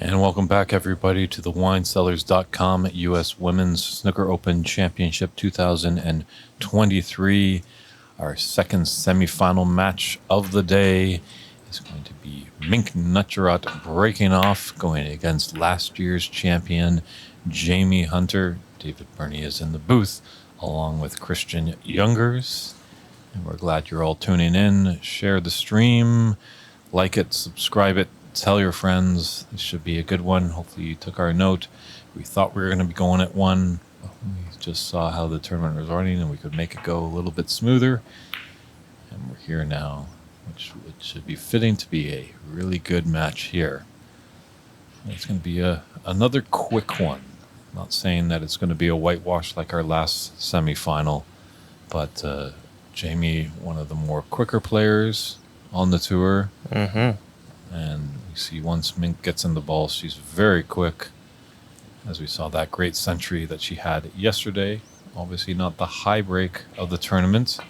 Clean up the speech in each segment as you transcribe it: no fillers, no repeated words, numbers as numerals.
And welcome back, everybody, to the WineCellars.com U.S. Women's Snooker Open Championship 2023. Our second semifinal match of the day is going to be Mink Nutcharut breaking off, going against last year's champion, Jamie Hunter. David Burney is in the booth, along with Christian Youngers. And we're glad you're all tuning in. Share the stream, like it, subscribe it, tell your friends. This should be a good one. Hopefully you took our note. We thought we were going to be going at one. We just saw how the tournament was running and we could make it go a little bit smoother. And we're here now, which should be fitting to be a really good match here. It's going to be another quick one. Not saying that it's going to be a whitewash like our last semifinal, but Jamie, one of the more quicker players on the tour. Mm-hmm. And you see once Mink gets in the ball, she's very quick. As we saw that great century that she had yesterday. Obviously not the high break of the tournament.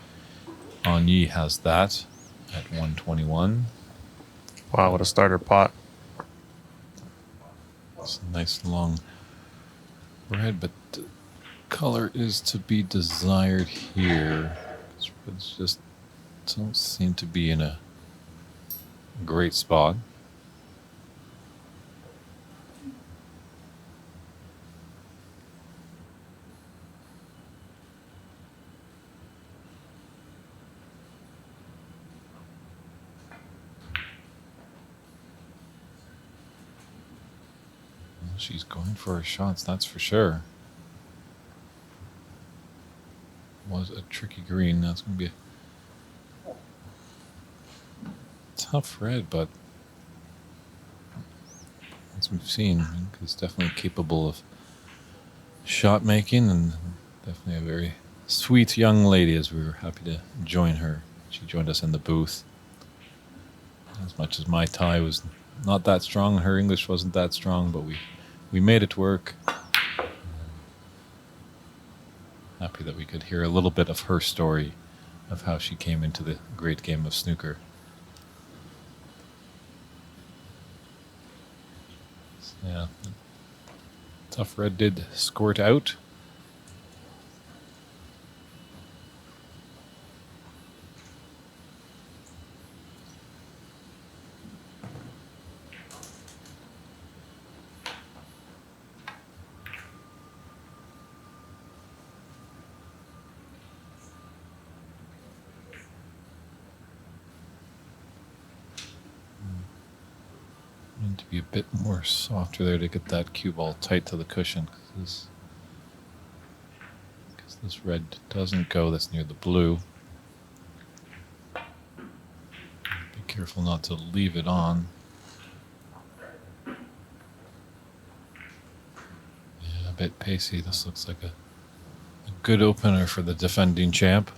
Anyi has that at 121. Wow, what a starter pot. It's a nice long red, but the color is to be desired here. It's just don't seem to be in a great spot. She's going for her shots, that's for sure. Was a tricky green. That's going to be a tough red, but as we've seen, Mink is definitely capable of shot making and definitely a very sweet young lady, as we were happy to join her. She joined us in the booth. As much as my Thai was not that strong, her English wasn't that strong, but we made it work. Happy that we could hear a little bit of her story of how she came into the great game of snooker. So, yeah, tough red did squirt out. Need to be a bit more softer there to get that cue ball tight to the cushion, because this red doesn't go. That's near the blue. Be careful not to leave it on. Yeah, a bit pacey. This looks like a good opener for the defending champ.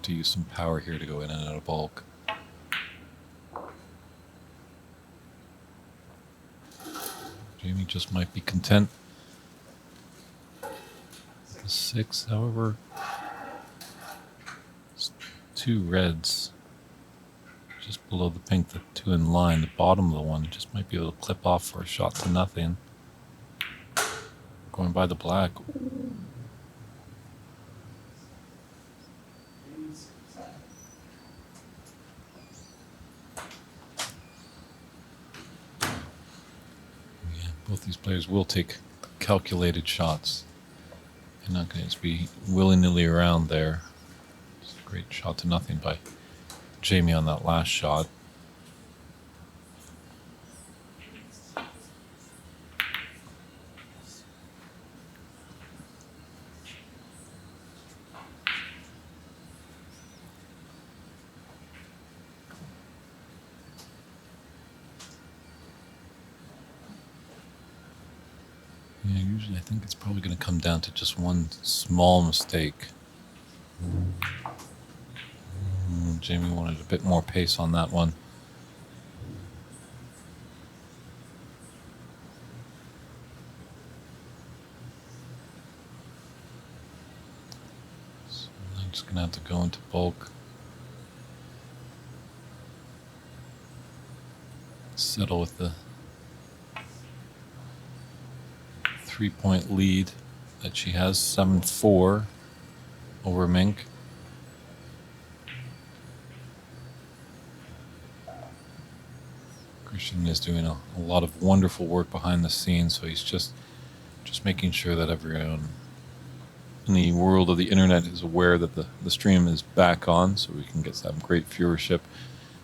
To use some power here to go in and out of bulk. Jamie just might be content. 6, however, it's 2 reds just below the pink, the 2 in line. The bottom of the one just might be able to clip off for a shot to nothing. Going by the black. Both these players will take calculated shots. They're not going to be willy-nilly around there. It's a great shot to nothing by Jamie on that last shot. Usually I think it's probably going to come down to just one small mistake. Jamie wanted a bit more pace on that one. So I'm just going to have to go into bulk. Settle with the 3-point lead that she has, 7-4 over Mink. Christian is doing a lot of wonderful work behind the scenes, so he's just making sure that everyone in the world of the internet is aware that the stream is back on, so we can get some great viewership.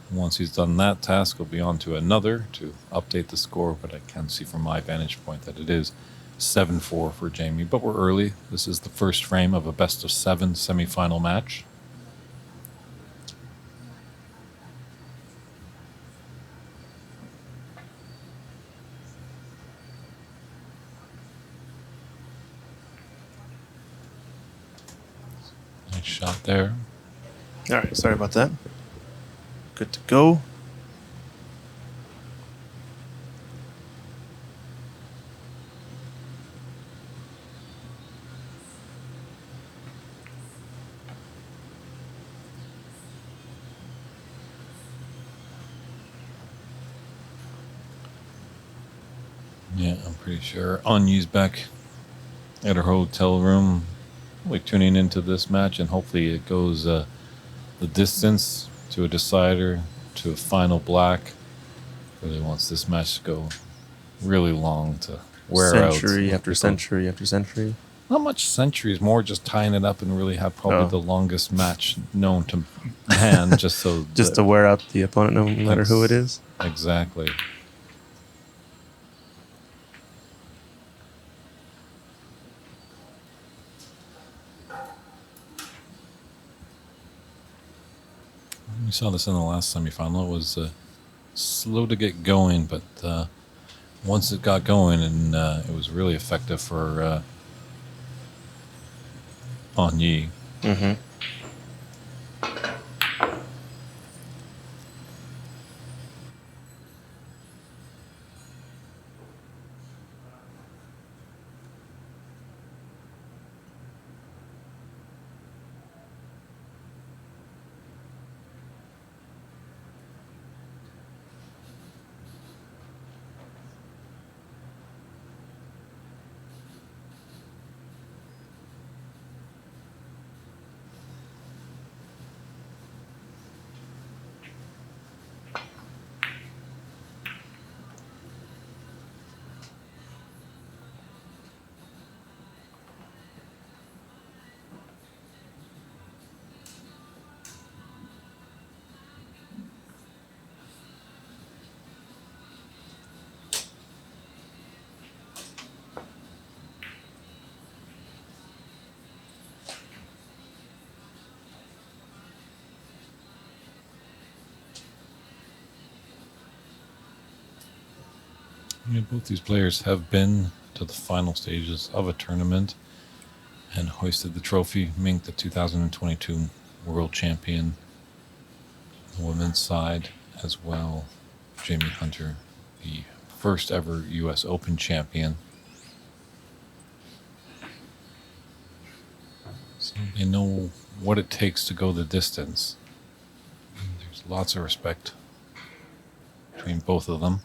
And once he's done that task, he'll be on to another to update the score, but I can see from my vantage point that it is 7-4 for Jamie, but we're early. This is the first frame of a best-of-7 semifinal match. Nice shot there. All right, sorry about that. Good to go. Yeah, I'm pretty sure Anya's back at her hotel room, like tuning into this match, and hopefully it goes the distance to a decider, to a final black. Really wants this match to go really long to wear out. Century after century after century. Not much centuries, more just tying it up and really have probably the longest match known to man, just so just to wear out the opponent, no matter who it is. Exactly. We saw this in the last semifinal. It was slow to get going, but once it got going, and it was really effective for Anya. Mm-hmm. Both these players have been to the final stages of a tournament and hoisted the trophy. Mink, the 2022 world champion, the women's side as well. Jamie Hunter, the first ever U.S. Open champion. So they know what it takes to go the distance. There's lots of respect between both of them.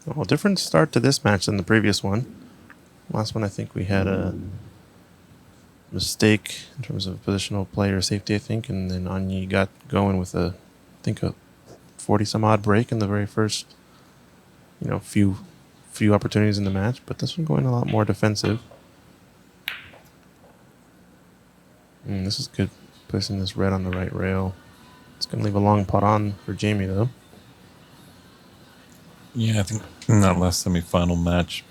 Well, different start to this match than the previous one. Last one, I think we had a mistake in terms of positional player safety, I think, and then Anya got going with a 40-some-odd break in the very first, few opportunities in the match. But this one going a lot more defensive. This is good, placing this red on the right rail. It's going to leave a long pot on for Jamie, though. Yeah, I think in that last semifinal match,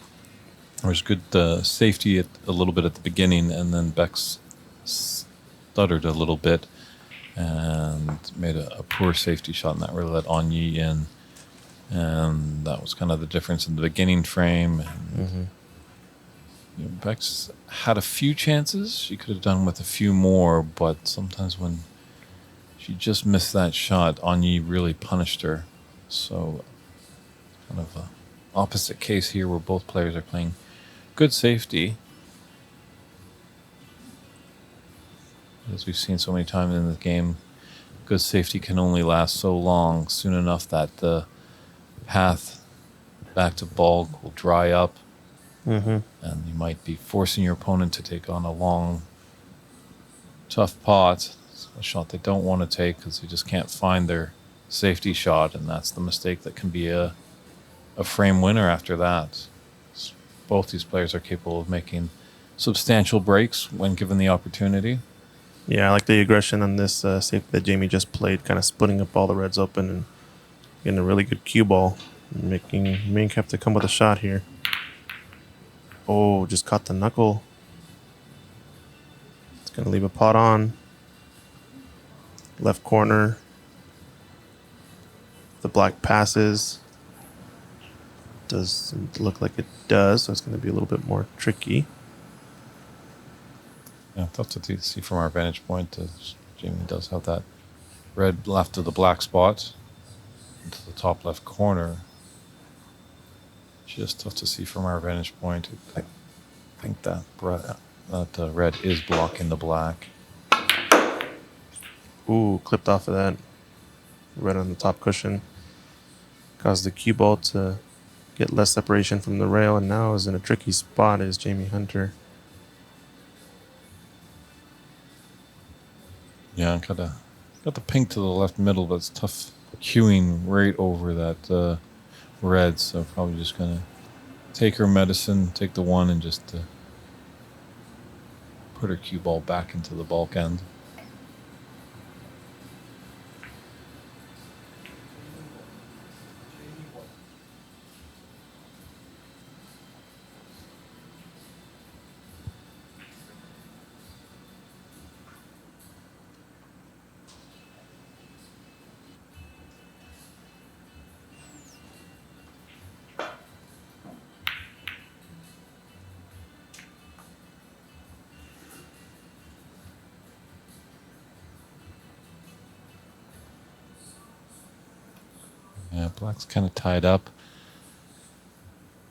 There was good safety a little bit at the beginning, and then Bex stuttered a little bit and made a poor safety shot, and that really let Onyee in. And that was kind of the difference in the beginning frame. And, Bex had a few chances. She could have done with a few more, but sometimes when she just missed that shot, Onyee really punished her. So kind of a opposite case here where both players are playing good safety. As we've seen so many times in the game, good safety can only last so long. Soon enough that the path back to bulk will dry up, and you might be forcing your opponent to take on a long, tough pot, a shot they don't want to take because they just can't find their safety shot, and that's the mistake that can be a frame winner after that. Both these players are capable of making substantial breaks when given the opportunity. Yeah, I like the aggression on this safety that Jamie just played, kind of splitting up all the reds open and getting a really good cue ball, making Mink have to come with a shot here. Oh, just caught the knuckle. It's going to leave a pot on. Left corner. The black passes. Doesn't look like it does, so it's going to be a little bit more tricky. Yeah, tough to see from our vantage point. Jamie does have that red left of the black spot into the top left corner. Just tough to see from our vantage point. I think that red is blocking the black. Ooh, clipped off of that. Red on the top cushion. Caused the cue ball to get less separation from the rail, and now is in a tricky spot is Jamie Hunter. Yeah, got the pink to the left middle, but it's tough cueing right over that red. So probably just gonna take her medicine, take the one, and just put her cue ball back into the bulk end. Yeah, black's kind of tied up.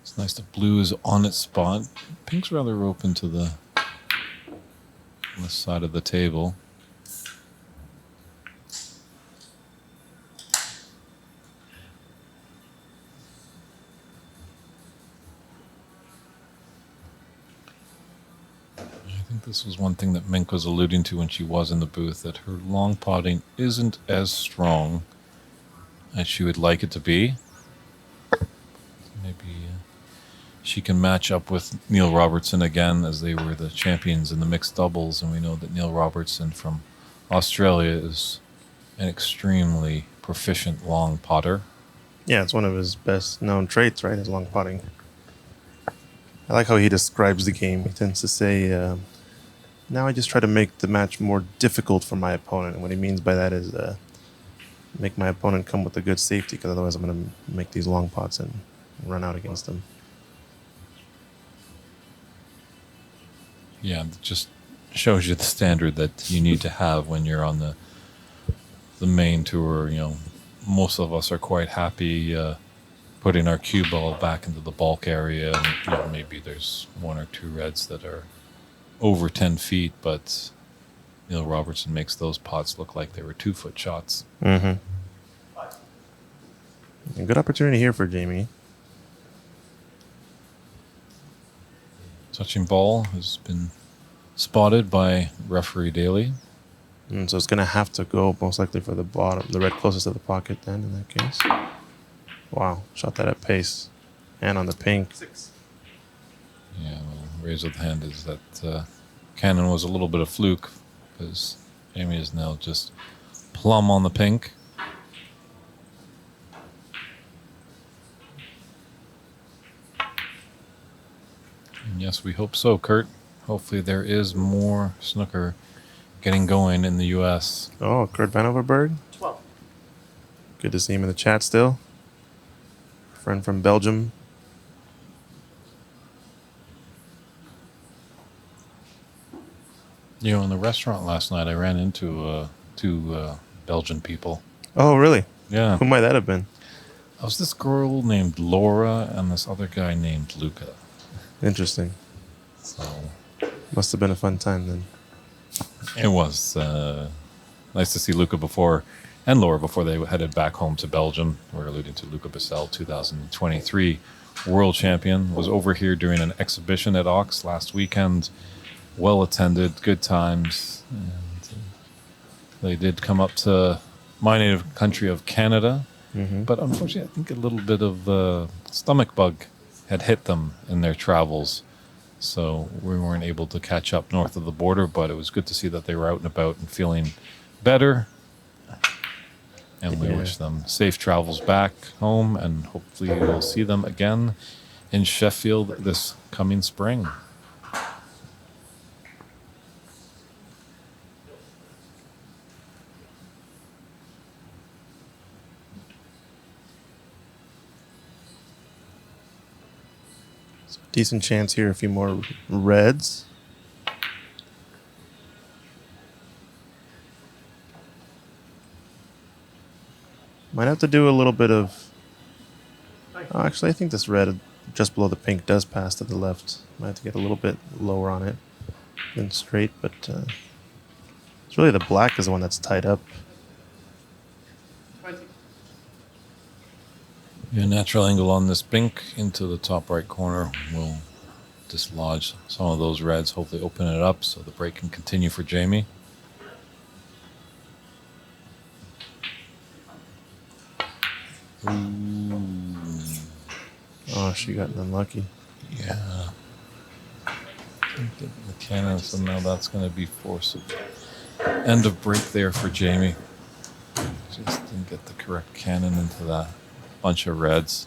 It's nice that blue is on its spot. Pink's rather open to the side of the table. I think this was one thing that Mink was alluding to when she was in the booth, that her long potting isn't as strong as she would like it to be. Maybe she can match up with Neil Robertson again, as they were the champions in the mixed doubles, and we know that Neil Robertson from Australia is an extremely proficient long potter. Yeah, it's one of his best known traits, right? His long potting. I like how he describes the game. He tends to say, now I just try to make the match more difficult for my opponent. And what he means by that is make my opponent come with a good safety, because otherwise I'm going to make these long pots and run out against them. Yeah, it just shows you the standard that you need to have when you're on the main tour. You know, most of us are quite happy putting our cue ball back into the bulk area. And, you know, maybe there's one or two reds that are over 10 feet, but Neil Robertson makes those pots look like they were 2-foot shots. Mm-hmm. A good opportunity here for Jamie. Touching ball has been spotted by referee Daly. So it's going to have to go most likely for the bottom, the red closest to the pocket then in that case. Wow, shot that at pace. And on the pink. Yeah, well, raise of the hand is that cannon was a little bit of fluke, because Jamie is now just plumb on the pink. Yes, we hope so, Kurt. Hopefully there is more snooker getting going in the U.S. Oh, Kurt Vanoverberg. 12. Good to see him in the chat still. Friend from Belgium. You know, in the restaurant last night, I ran into two Belgian people. Oh, really? Yeah. Who might that have been? I was this girl named Laura and this other guy named Luca. Interesting. So Must have been a fun time then. it was nice to see Luca before and Laura before they headed back home to Belgium. We're alluding to Luca Bissell, 2023 world champion, was over here during an exhibition at Ox last weekend. Well attended, good times. And they did come up to my native country of Canada. But unfortunately, I think a little bit of stomach bug had hit them in their travels. So we weren't able to catch up north of the border, but it was good to see that they were out and about and feeling better. And we wish them safe travels back home, and hopefully we'll see them again in Sheffield this coming spring. Decent chance here, a few more reds. Might have to do a little bit of... Oh, actually, I think this red just below the pink does pass to the left. Might have to get a little bit lower on it than straight, but it's really the black is the one that's tied up. 20. Your natural angle on this pink into the top right corner will dislodge some of those reds, hopefully open it up so the break can continue for Jamie. Oh, she got unlucky. Yeah. Didn't get the cannon, so now that's going to be force of end of break there for Jamie. Just didn't get the correct cannon into that bunch of reds.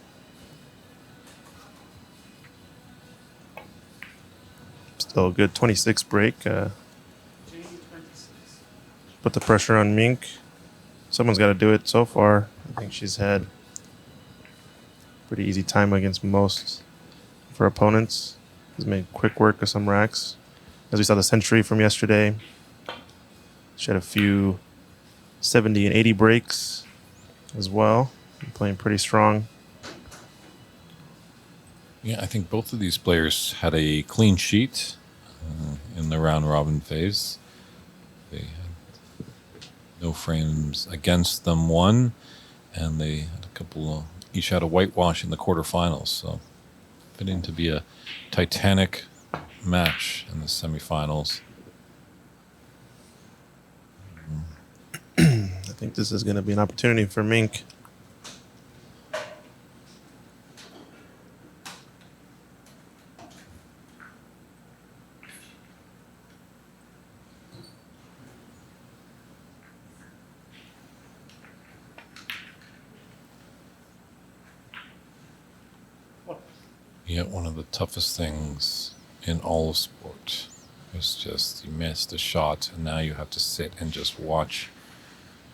Still a good 26 break. Jamie 26. Put the pressure on Mink. Someone's got to do it so far. I think she's had pretty easy time against most of her opponents. Has made quick work of some racks. As we saw the century from yesterday, she had a few 70 and 80 breaks as well. Playing pretty strong. Yeah, I think both of these players had a clean sheet in the round robin phase. They had no frames against them won, and they had a couple of, each had a whitewash in the quarterfinals. So fitting to be a titanic match in the semifinals. I think this is going to be an opportunity for Mink. Yeah, one of the toughest things in all of sport is just you missed a shot and now you have to sit and just watch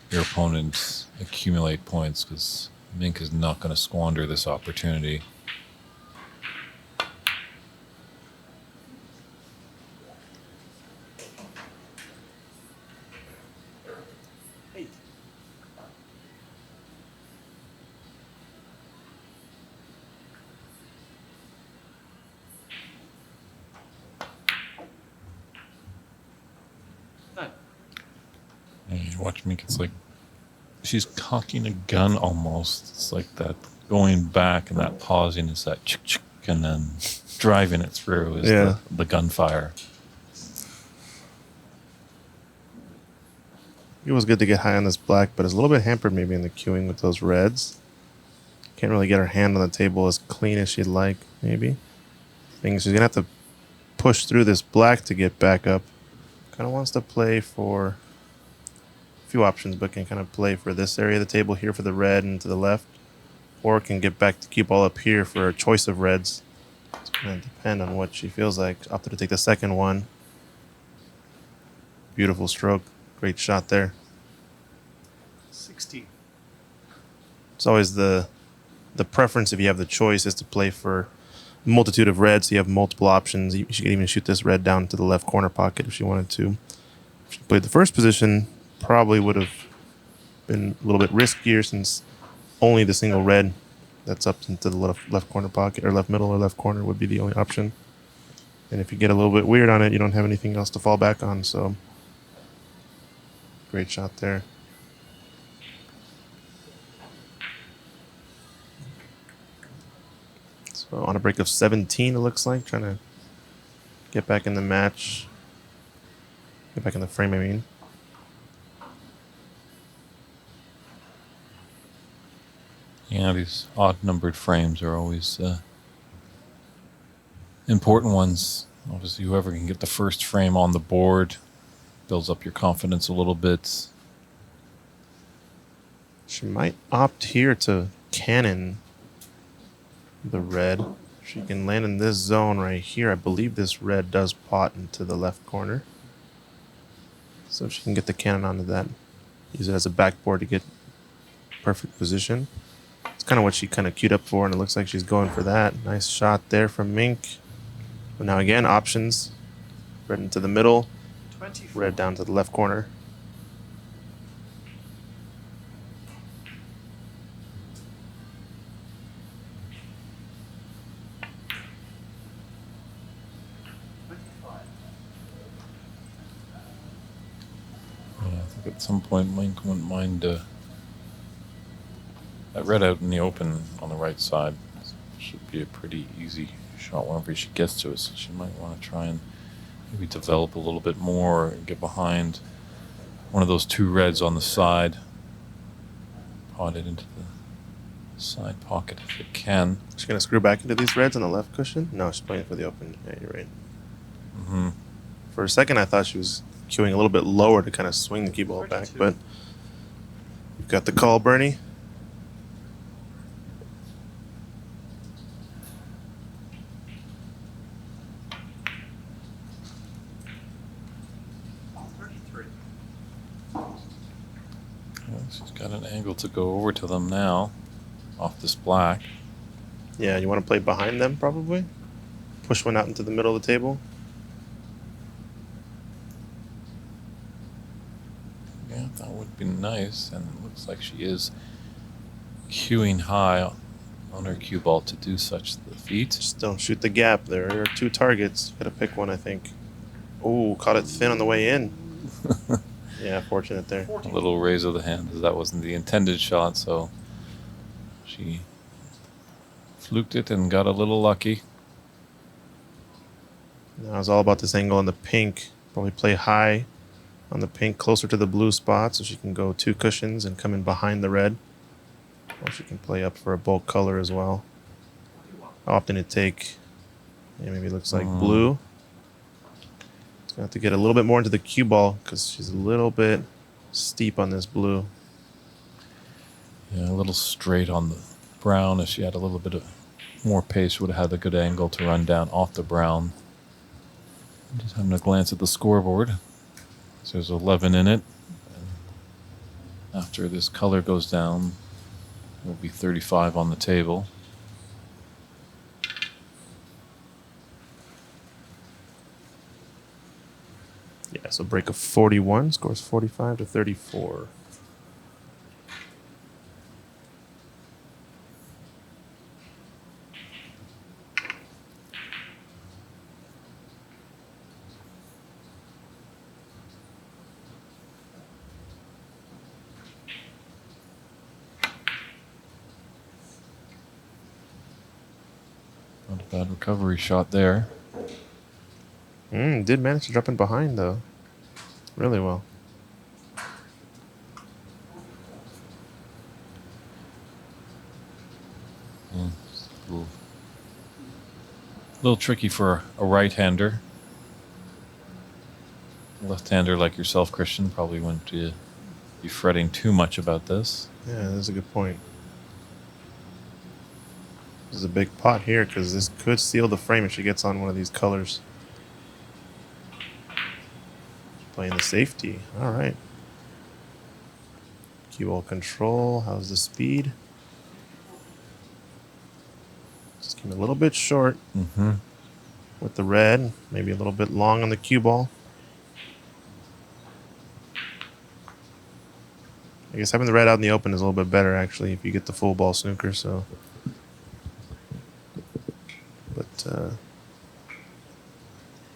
your opponents accumulate points because Mink is not going to squander this opportunity. Eight. Nine. And you watch Mink, it's like she's cocking a gun almost. It's like that going back and that pausing is that chick chick and then driving it through is the gunfire. It was good to get high on this black, but it's a little bit hampered maybe in the queuing with those reds. Can't really get her hand on the table as clean as she'd like, maybe. Thing is, she's going to have to push through this black to get back up. Kind of wants to play for a few options, but can kind of play for this area of the table here for the red and to the left. Or can get back to cue ball up here for a choice of reds. Gonna depend on what she feels like. Opted to take the second one. Beautiful stroke. Great shot there. 16. It's always the preference, if you have the choice, is to play for a multitude of reds. So you have multiple options. She could even shoot this red down to the left corner pocket if she wanted to. If she played the first position, probably would have been a little bit riskier since only the single red that's up into the left corner pocket, or left middle or left corner, would be the only option. And if you get a little bit weird on it, you don't have anything else to fall back on. So great shot there. So on a break of 17, it looks like, trying to get back in the match. Get back in the frame, I mean. Yeah, these odd-numbered frames are always important ones. Obviously, whoever can get the first frame on the board builds up your confidence a little bit. She might opt here to cannon the red. She can land in this zone right here. I believe this red does pot into the left corner. So if she can get the cannon onto that, use it as a backboard to get perfect position. It's kind of what she kind of queued up for, and it looks like she's going for that. Nice shot there from Mink. But now again, options. Red into the middle, 24. red down to the left corner. Yeah, I think at some point Mink wouldn't mind that red out in the open on the right side. Should be a pretty easy shot whenever she gets to it. So she might want to try and maybe develop a little bit more and get behind one of those two reds on the side. Pot it into the side pocket if it can. She's going to screw back into these reds on the left cushion? No, she's playing for the open. Yeah, you're right. Mm-hmm. For a second, I thought she was queuing a little bit lower to kind of swing the cue ball back, 42. but you've got the call, Burney. Oh, 33. Yeah, she's got an angle to go over to them now off this black. Yeah, you want to play behind them, probably? Push one out into the middle of the table? Yeah, that would be nice. And it looks like she is queuing high on her cue ball to do such the feat. Just don't shoot the gap. There are two targets. Got to pick one, I think. Oh, caught it thin on the way in. Yeah, fortunate there. 40. A little raise of the hand, as that wasn't the intended shot, so she fluked it and got a little lucky. Now it's all about this angle on the pink. Probably play high on the pink, closer to the blue spot, so she can go two cushions and come in behind the red. Or she can play up for a bulk color as well. How often it take? Yeah, maybe it looks like blue. It's gonna have to get a little bit more into the cue ball because she's a little bit steep on this blue. Yeah, a little straight on the brown. If she had a little bit of more pace, would have had a good angle to run down off the brown. Just having a glance at the scoreboard. So there's 11 in it. And after this color goes down, there will be 35 on the table. Yeah, so break of 41, scores 45 to 34. Not a bad recovery shot there. Did manage to drop in behind, though. Really well. It's a little tricky for a right-hander. Left-hander like yourself, Christian, probably wouldn't be fretting too much about this. Yeah, that's a good point. This is a big pot here because this could seal the frame if she gets on one of these colors. Playing the safety. All right. Cue ball control. How's the speed? Just came a little bit short with the red. Maybe a little bit long on the cue ball. I guess having the red out in the open is a little bit better, actually, if you get the full ball snooker. So, but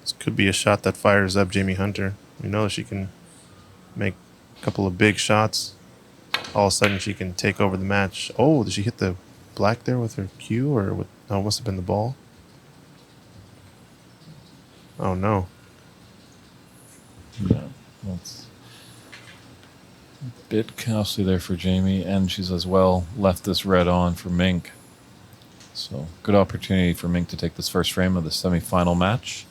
this could be a shot that fires up Jamie Hunter. We know that she can make a couple of big shots. All of a sudden, she can take over the match. Oh, did she hit the black there with her cue, or with? No, it must have been the ball. Oh no! Yeah, that's a bit costly there for Jamie, and she's as well left this red on for Mink. So good opportunity for Mink to take this first frame of the semifinal match.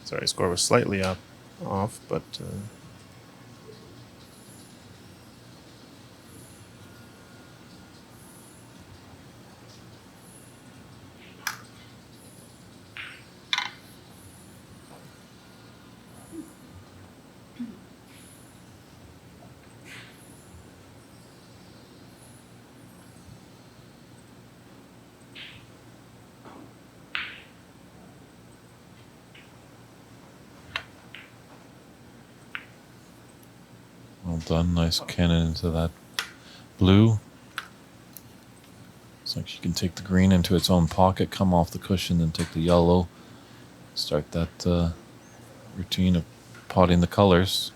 Sorry, score was slightly off, but. Well done. Nice cannon into that blue. Looks like she can take the green into its own pocket, come off the cushion, then take the yellow. Start that routine of potting the colors.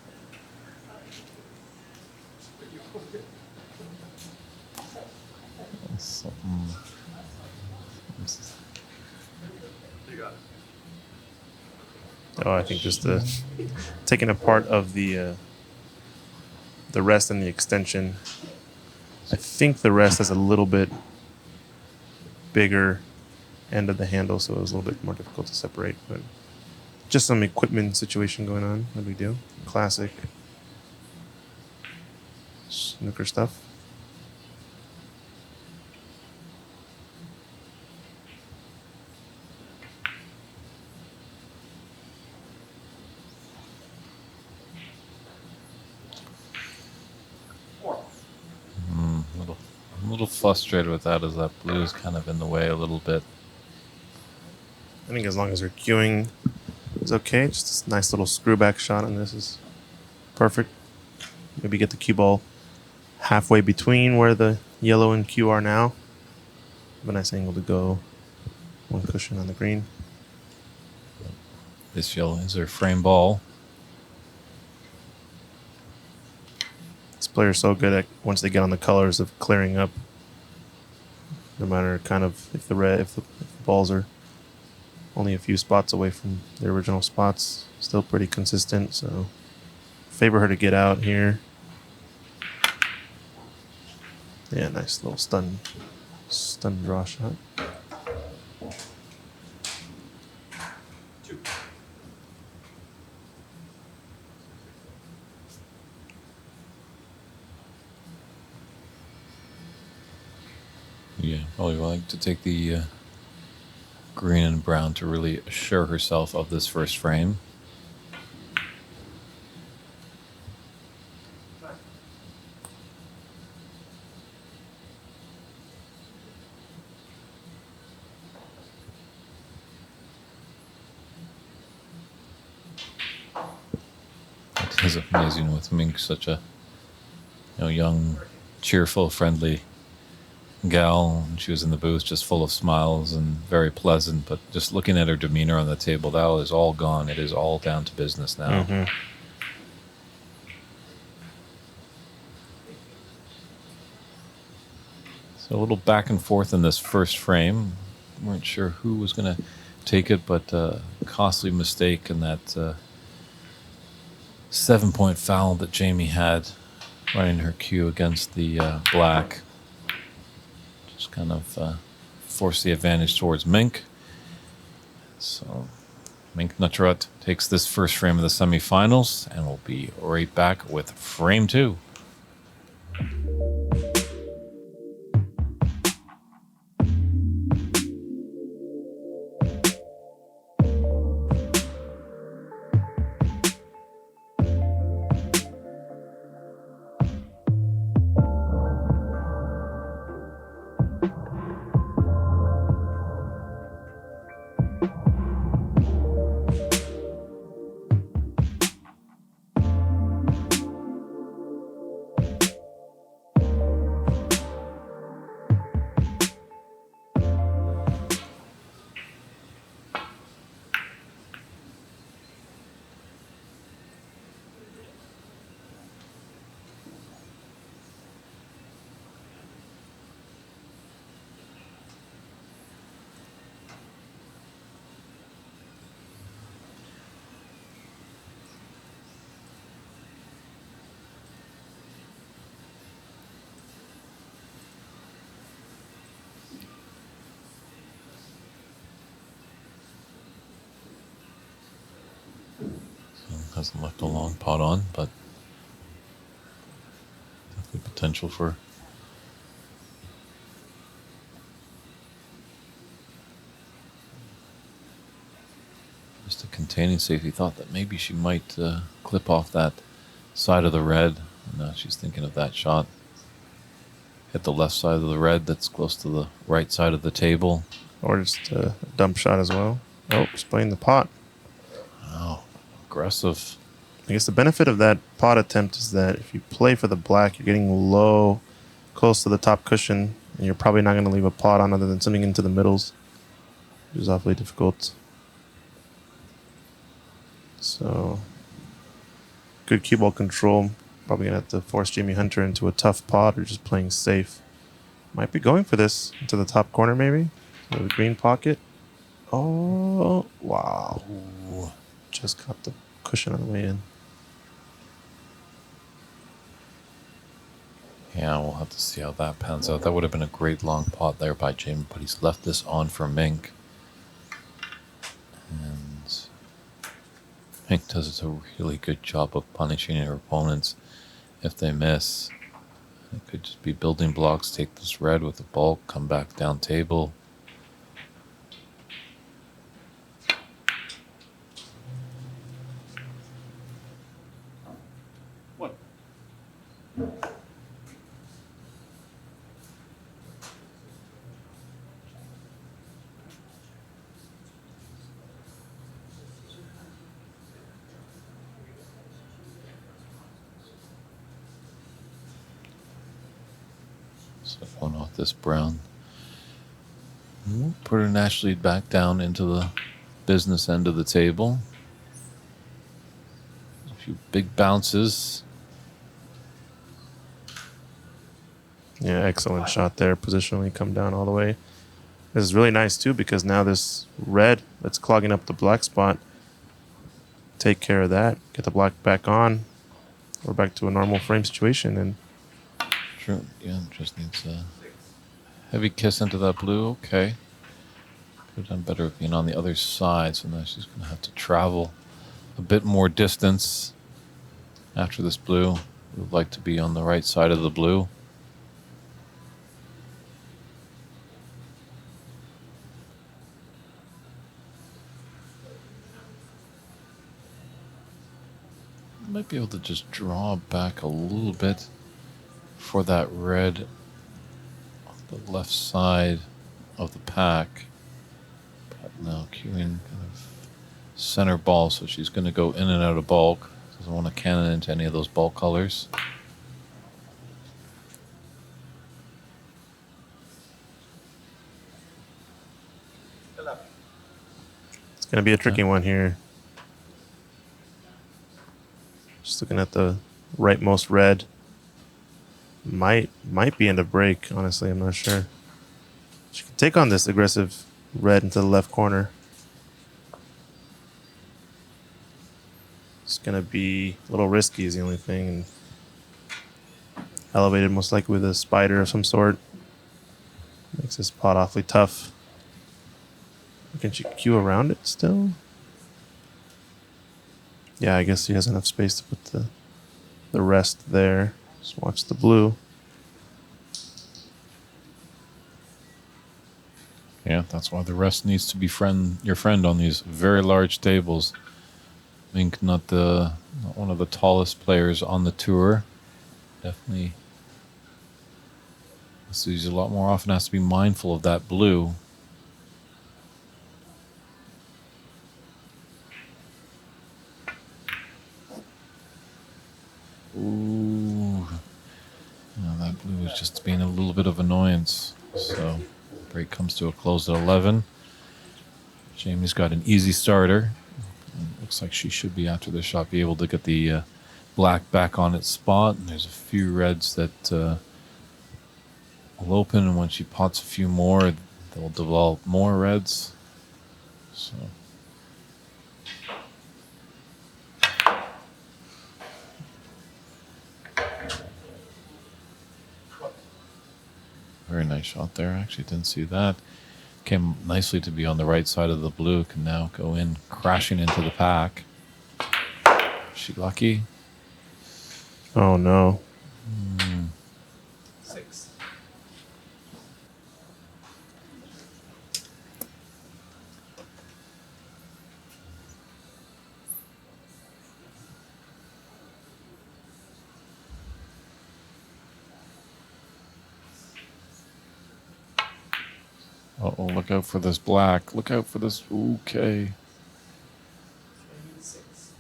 Oh, I think just taking a part of the rest and the extension. I think the rest has a little bit bigger end of the handle, so it was a little bit more difficult to separate. But just some equipment situation going on. No big deal. Classic snooker stuff. A little frustrated with that, as that blue is kind of in the way a little bit. I think as long as her cueing is okay, just a nice little screw back shot on this is perfect. Maybe get the cue ball halfway between where the yellow and cue are now. Have a nice angle to go. One cushion on the green. This yellow is her frame ball. This player's so good at, once they get on the colors, of clearing up. No matter kind of if the balls are only a few spots away from the original spots, still pretty consistent. So favor her to get out here. Yeah, nice little stun draw shot. Yeah, probably like to take the green and brown to really assure herself of this first frame. It is amazing with Mink, such a young, cheerful, friendly gal. She was in the booth just full of smiles and very pleasant, but just looking at her demeanor on the table, that is all gone. It is all down to business now. So a little back and forth in this first frame. Weren't sure who was going to take it, but costly mistake in that 7-point foul that Jamie had running her cue against the black. Just kind of force the advantage towards Mink. So Mink Nutcharut takes this first frame of the semifinals, and we'll be right back with frame 2. Hasn't left a long pot on, but definitely potential for just a containing safety. Thought that maybe she might clip off that side of the red. And now she's thinking of that shot. Hit the left side of the red that's close to the right side of the table. Or just a dump shot as well. Oh, just playing the pot. Oh, aggressive. I guess the benefit of that pot attempt is that if you play for the black, you're getting low, close to the top cushion, and you're probably not going to leave a pot on other than something into the middles, which is awfully difficult. So, good cue ball control. Probably going to have to force Jamie Hunter into a tough pot or just playing safe. Might be going for this into the top corner, maybe. To the green pocket. Oh, wow. Ooh. Just got the cushion on the way in. Yeah, we'll have to see how that pans out. That would have been a great long pot there by Jamie, but he's left this on for Mink. And Mink does a really good job of punishing her opponents if they miss. It could just be building blocks, take this red with the bulk, come back down table. What? So one off this brown. We'll put her naturally back down into the business end of the table. A few big bounces. Yeah, excellent shot there. Positionally come down all the way. This is really nice too because now this red that's clogging up the black spot, take care of that. Get the black back on. We're back to a normal frame situation. And True. Yeah, just needs a heavy kiss into that blue. Okay. Could have done better being on the other side, so now she's going to have to travel a bit more distance after this blue. Would like to be on the right side of the blue. Might be able to just draw back a little bit for that red on the left side of the pack. But now cueing kind of center ball, so she's going to go in and out of bulk. Doesn't want to cannon into any of those bulk colors. it's going to be a tricky one here. Just looking at the rightmost red. Might be end of break, honestly. I'm not sure. She can take on this aggressive red into the left corner. It's going to be a little risky is the only thing. And elevated most likely with a spider of some sort. Makes this pot awfully tough. Can she cue around it still? Yeah, I guess he has enough space to put the rest there. Just watch the blue. Yeah, that's why the rest needs to be your friend on these very large tables. Mink, not one of the tallest players on the tour. Definitely sees a lot more often. Has to be mindful of that blue. Ooh. No, that blue is just being a little bit of annoyance. So, break comes to a close at 11. Jamie's got an easy starter. It looks like she should be, after this shot, be able to get the black back on its spot. And there's a few reds that will open, and when she pots a few more, they'll develop more reds. So. Very nice shot there. Actually didn't see that. Came nicely to be on the right side of the blue. Can now go in, crashing into the pack. she lucky? Oh no. 6. Uh-oh, look out for this black. Look out for this. Okay. 6.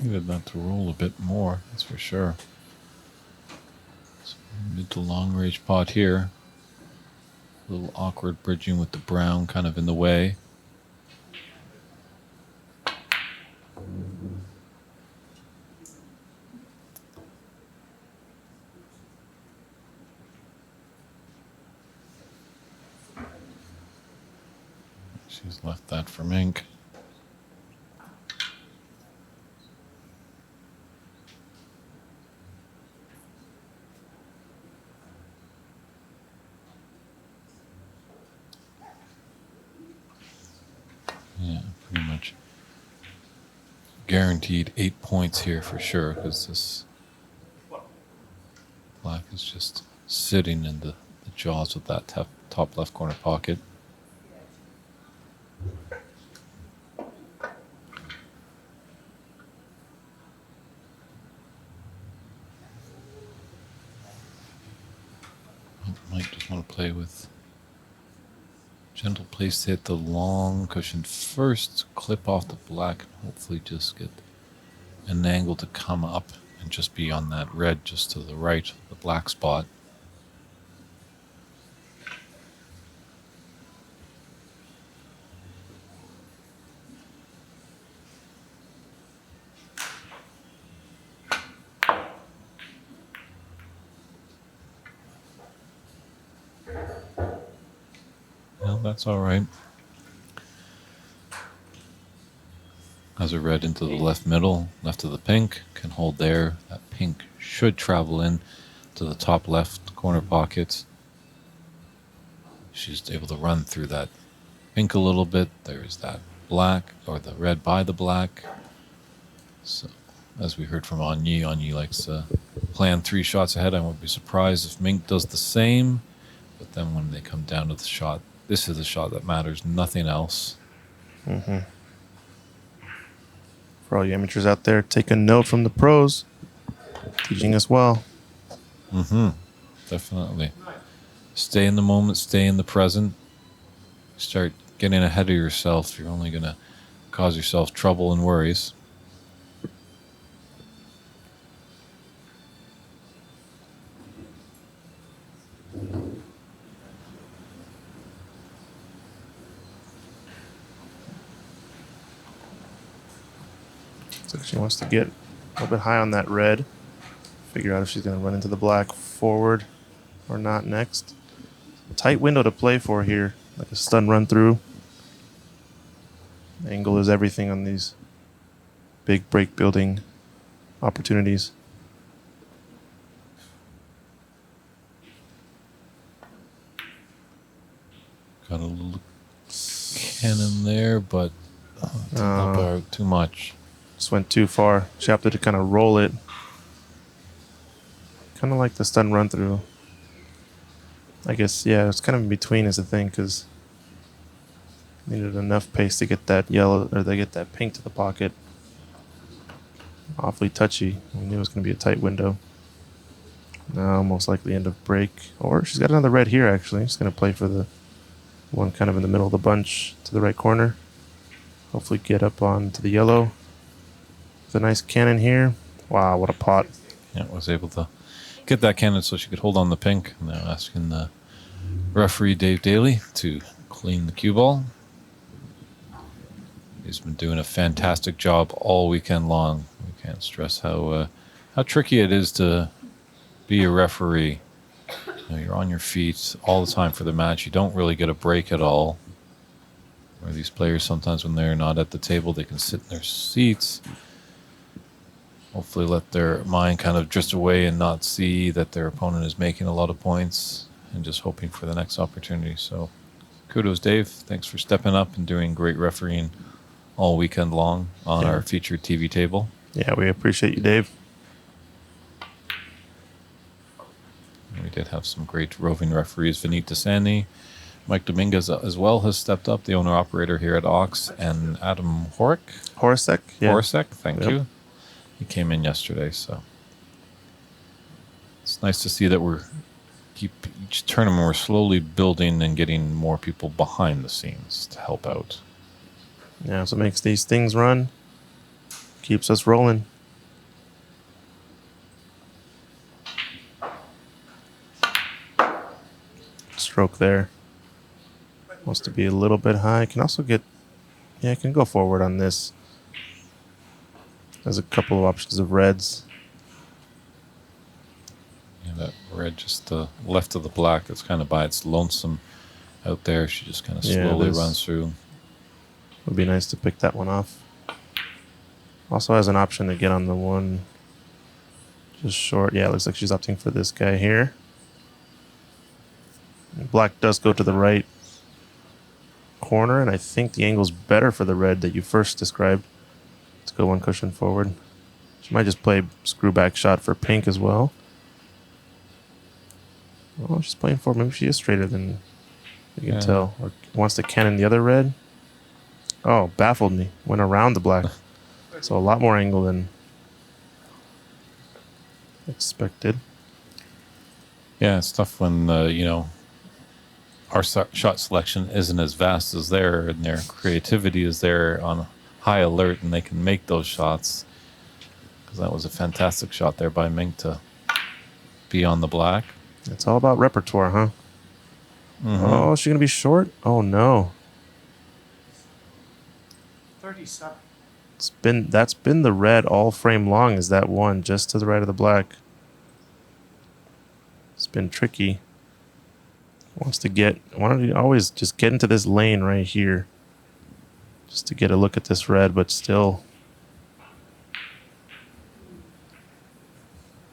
Needed that to roll a bit more, that's for sure. So mid to long range pot here. A little awkward bridging with the brown kind of in the way. She's left that for Mink. Yeah, pretty much guaranteed 8 points here for sure, because this black is just sitting in the jaws of that top left corner pocket. Might just want to play with gentle place to hit the long cushion first, clip off the black, and hopefully just get an angle to come up and just be on that red just to the right of the black spot. Well, that's all right. As a red into the left middle, left of the pink, can hold there. That pink should travel in to the top left corner pocket. She's able to run through that pink a little bit. There's that black, or the red by the black. So, as we heard from Anye likes to plan 3 shots ahead. I won't be surprised if Mink does the same. But then when they come down to the shot, this is the shot that matters, nothing else. Mm-hmm. For all you amateurs out there, take a note from the pros. Teaching us well. Mm-hmm. Definitely. Stay in the moment, stay in the present. Start getting ahead of yourself. You're only going to cause yourself trouble and worries. So she wants to get a little bit high on that red. Figure out if she's going to run into the black forward or not next. Tight window to play for here, like a stun run through. Angle is everything on these big break building opportunities. Got a little cannon there, but didn't help out too much. Just went too far. She opted to kind of roll it. Kind of like the stun run through. I guess, yeah, it's kind of in between is the thing, because needed enough pace to get that yellow, or to get that pink to the pocket. Awfully touchy. We knew it was going to be a tight window. Now, most likely end of break. Or she's got another red here, actually. She's going to play for the one kind of in the middle of the bunch to the right corner. Hopefully get up onto the yellow. With a nice cannon here. Wow, what a pot. Yeah, was able to get that cannon so she could hold on the pink. Now asking the referee, Dave Daly, to clean the cue ball. He's been doing a fantastic job all weekend long. We can't stress how tricky it is to be a referee. You know, you're on your feet all the time for the match. You don't really get a break at all. Where these players, sometimes when they're not at the table, they can sit in their seats. Hopefully let their mind kind of drift away and not see that their opponent is making a lot of points and just hoping for the next opportunity. So kudos, Dave. Thanks for stepping up and doing great refereeing all weekend long on our featured TV table. Yeah, we appreciate you, Dave. We did have some great roving referees. Vinit Desani, Mike Dominguez as well has stepped up, the owner-operator here at Ox, and Adam Horacek, yeah. Horacek, thank you. He came in yesterday, so it's nice to see that each tournament we're slowly building and getting more people behind the scenes to help out. Yeah, so it makes these things run, keeps us rolling. Stroke there. Wants to be a little bit high. Can also get, yeah, can go forward on this. There's a couple of options of reds. Yeah, that red just left of the black. It's kind of by its lonesome out there. She just kind of slowly runs through. Would be nice to pick that one off. Also has an option to get on the one just short. Yeah, it looks like she's opting for this guy here. Black does go to the right corner, and I think the angle's better for the red that you first described. Let's go one cushion forward. She might just play screw back shot for pink as well. Oh, she's playing forward. Maybe she is straighter than you can tell. Or wants to cannon the other red. Oh, baffled me. Went around the black. So a lot more angle than expected. Yeah, it's tough when, our shot selection isn't as vast as theirs, and their creativity is there on high alert, and they can make those shots. Because that was a fantastic shot there by Mink to be on the black. It's all about repertoire, huh? Mm-hmm. Oh, is she going to be short? Oh, no. 37. That's been the red all frame long, is that one just to the right of the black. It's been tricky. Why don't you always just get into this lane right here just to get a look at this red, but still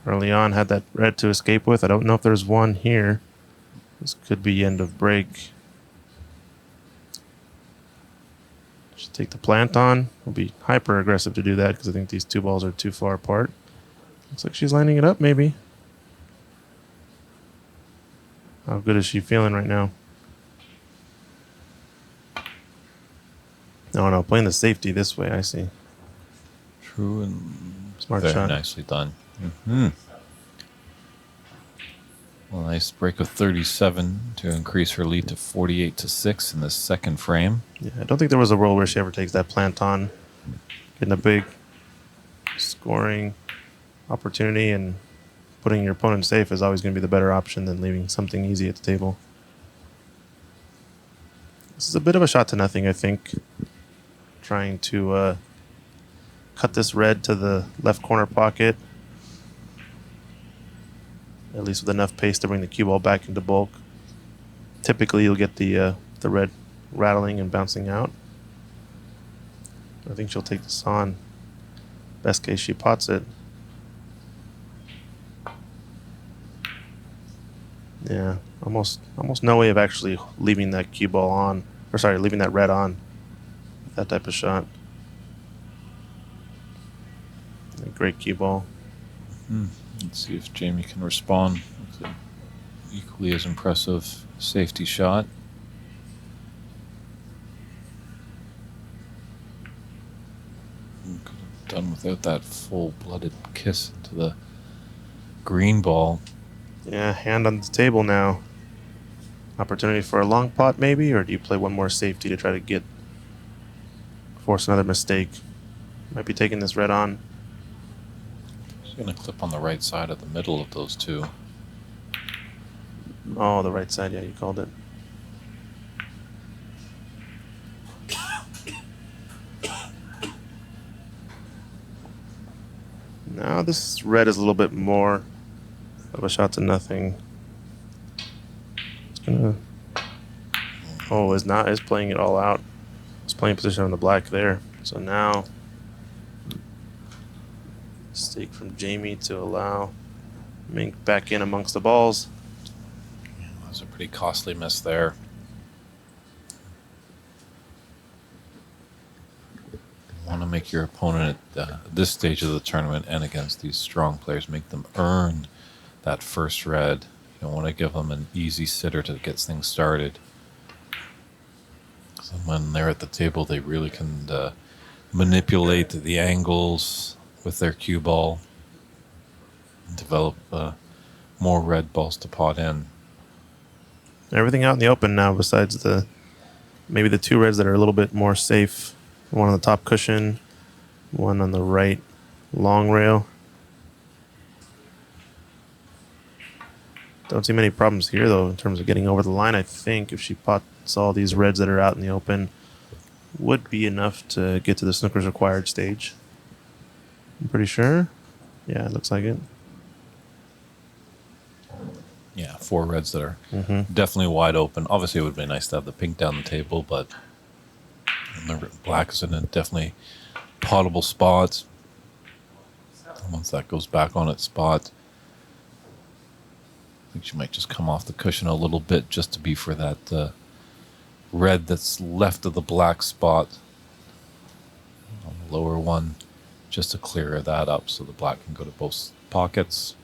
early on had that red to escape with. I don't know if there's one here. This could be end of break. Should take the plant on. We'll be hyper aggressive to do that because I think these two balls are too far apart. Looks like she's lining it up maybe. How good is she feeling right now? No, playing the safety this way, I see. True and Smart very shot. nicely done. Mm-hmm. Well, nice break of 37 to increase her lead to 48-6 in the second frame. Yeah, I don't think there was a world where she ever takes that plant on. Getting a big scoring opportunity and putting your opponent safe is always going to be the better option than leaving something easy at the table. This is a bit of a shot to nothing, I think. Trying to cut this red to the left corner pocket. At least with enough pace to bring the cue ball back into bulk. Typically, you'll get the red rattling and bouncing out. I think she'll take this on. Best case, she pots it. Yeah, almost no way of actually leaving that cue ball on, or sorry, leaving that red on. That type of shot. A great cue ball. Let's see if Jamie can respond with an equally as impressive safety shot. Could have done without that full-blooded kiss to the green ball. Yeah, hand on the table now. Opportunity for a long pot maybe, or do you play one more safety to try to force another mistake? Might be taking this red on. She's going to clip on the right side of the middle of those two. Oh, the right side, yeah, you called it. Now this red is a little bit more of a shot to nothing. It's gonna. Oh, is playing it all out. was playing position on the black there. So now, stake from Jamie to allow Mink back in amongst the balls. That was a pretty costly miss there. You want to make your opponent at this stage of the tournament and against these strong players, make them earn that first red. You don't want to give them an easy sitter to get things started. So when they're at the table, they really can manipulate the angles with their cue ball and develop more red balls to pot in. Everything out in the open now besides maybe the two reds that are a little bit more safe. One on the top cushion, one on the right long rail. Don't see many problems here, though, in terms of getting over the line. I think if she pots all these reds that are out in the open, would be enough to get to the snooker's required stage. I'm pretty sure. Yeah, it looks like it. Yeah, 4 reds that are definitely wide open. Obviously, it would be nice to have the pink down the table, but the black is in a definitely potable spot. Once that goes back on its spot, I think she might just come off the cushion a little bit just to be for that red that's left of the black spot on the lower one, just to clear that up so the black can go to both pockets.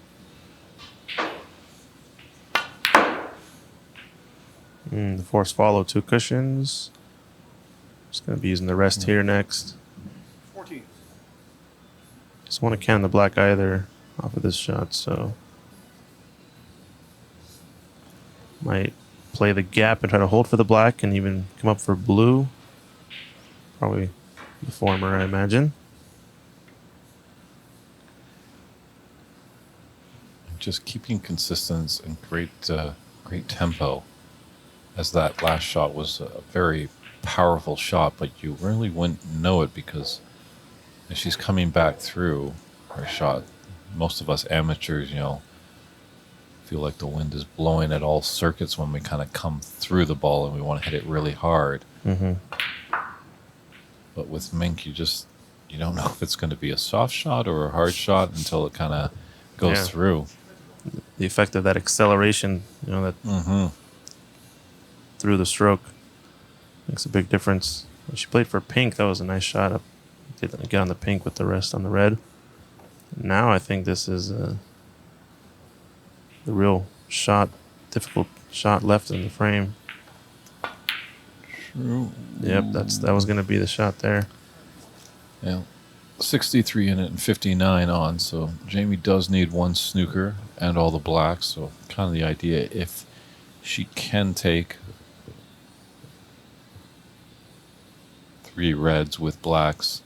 The force follow 2 cushions. Just going to be using the rest here next. 14. Just want to can the black either off of this shot, so might play the gap and try to hold for the black and even come up for blue. Probably the former, I imagine. Just keeping consistent and great tempo, as that last shot was a very powerful shot, but you really wouldn't know it because as she's coming back through her shot, most of us amateurs, feel like the wind is blowing at all circuits when we kind of come through the ball and we want to hit it really hard. But with Mink, you don't know if it's going to be a soft shot or a hard shot until it kind of goes through. The effect of that acceleration, that through the stroke makes a big difference. When she played for pink, that was a nice shot. Did get on the pink with the rest on the red. Now I think this is the real shot, difficult shot left in the frame. True. Yep, that was going to be the shot there. Yeah, 63 in it and 59 on, so Jamie does need 1 snooker and all the blacks, so kind of the idea, if she can take 3 reds with blacks,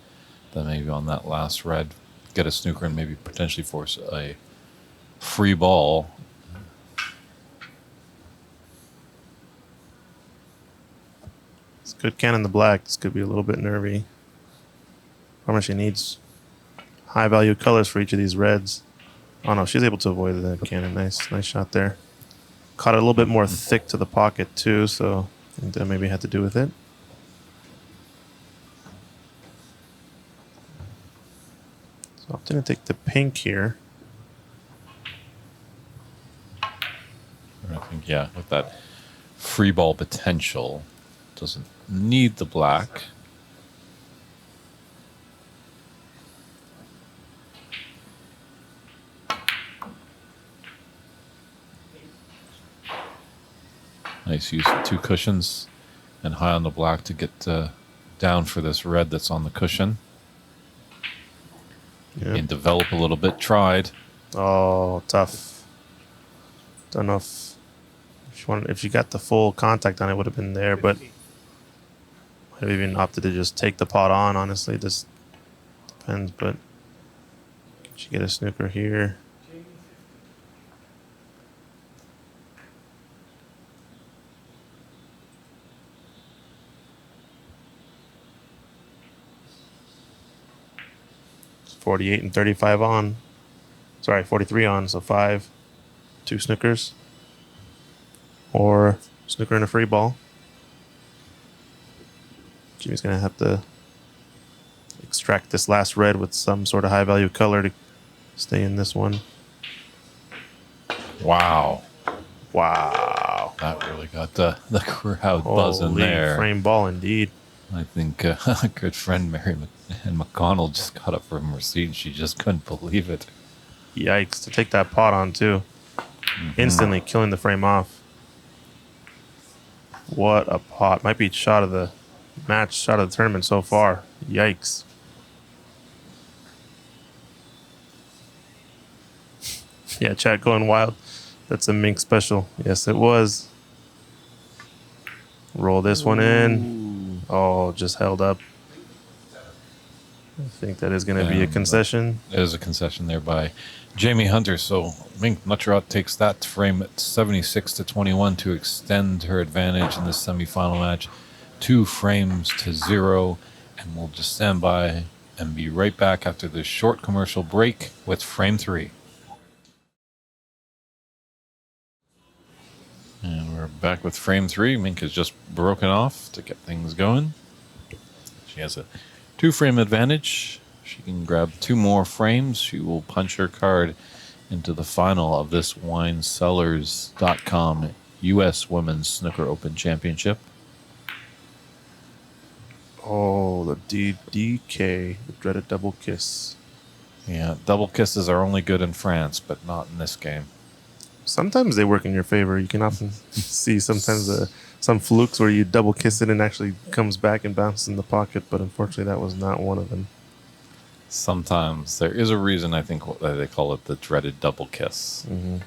then maybe on that last red, get a snooker and maybe potentially force a free ball. It's good cannon the black. This could be a little bit nervy. Probably she needs high value colors for each of these reds. Oh no, she's able to avoid that cannon. Nice shot there. Caught it a little bit more thick to the pocket too, so I think that maybe had to do with it. So I'm going to take the pink here. I think, with that free ball potential, doesn't need the black. Nice use of 2 cushions and high on the black to get down for this red that's on the cushion. Yep. And develop a little bit. Tried. Oh, tough. Don't know if she got the full contact on it, would have been there, but might have even opted to just take the pot on. Honestly, this depends. But can she get a snooker here? It's 48 and 35 on. Sorry, 43 on. So 5, 2 snookers. Or snooker and a free ball. Jimmy's going to have to extract this last red with some sort of high value color to stay in this one. Wow. Wow. That really got the crowd buzzing Holy there. frame ball indeed. I think a good friend, Mary and McConnell, just got up from her seat. She just couldn't believe it. Yikes. To take that pot on, too. Instantly killing the frame off. What a pot. Might be shot of the match, shot of the tournament so far. Yikes. Yeah, chat going wild. That's a Mink special. Yes, it was. Roll this one in. Oh, just held up. I think that is going to be a concession. It is a concession there by Jamie Hunter. So Mink Nutcharut takes that frame at 76-21 to extend her advantage in the semifinal match. 2 frames to 0. And we'll just stand by and be right back after this short commercial break with frame 3. And we're back with frame 3. Mink has just broken off to get things going. She has a 2-frame advantage. She can grab 2 more frames. She will punch her card into the final of this WineCellars.com U.S. Women's Snooker Open Championship. Oh, the DDK, the dreaded double kiss. Yeah, double kisses are only good in France, but not in this game. Sometimes they work in your favor. You can often see sometimes some flukes where you double kiss it and actually comes back and bounces in the pocket, but unfortunately that was not one of them. Sometimes there is a reason, I think, that they call it the dreaded double kiss. Mm-hmm.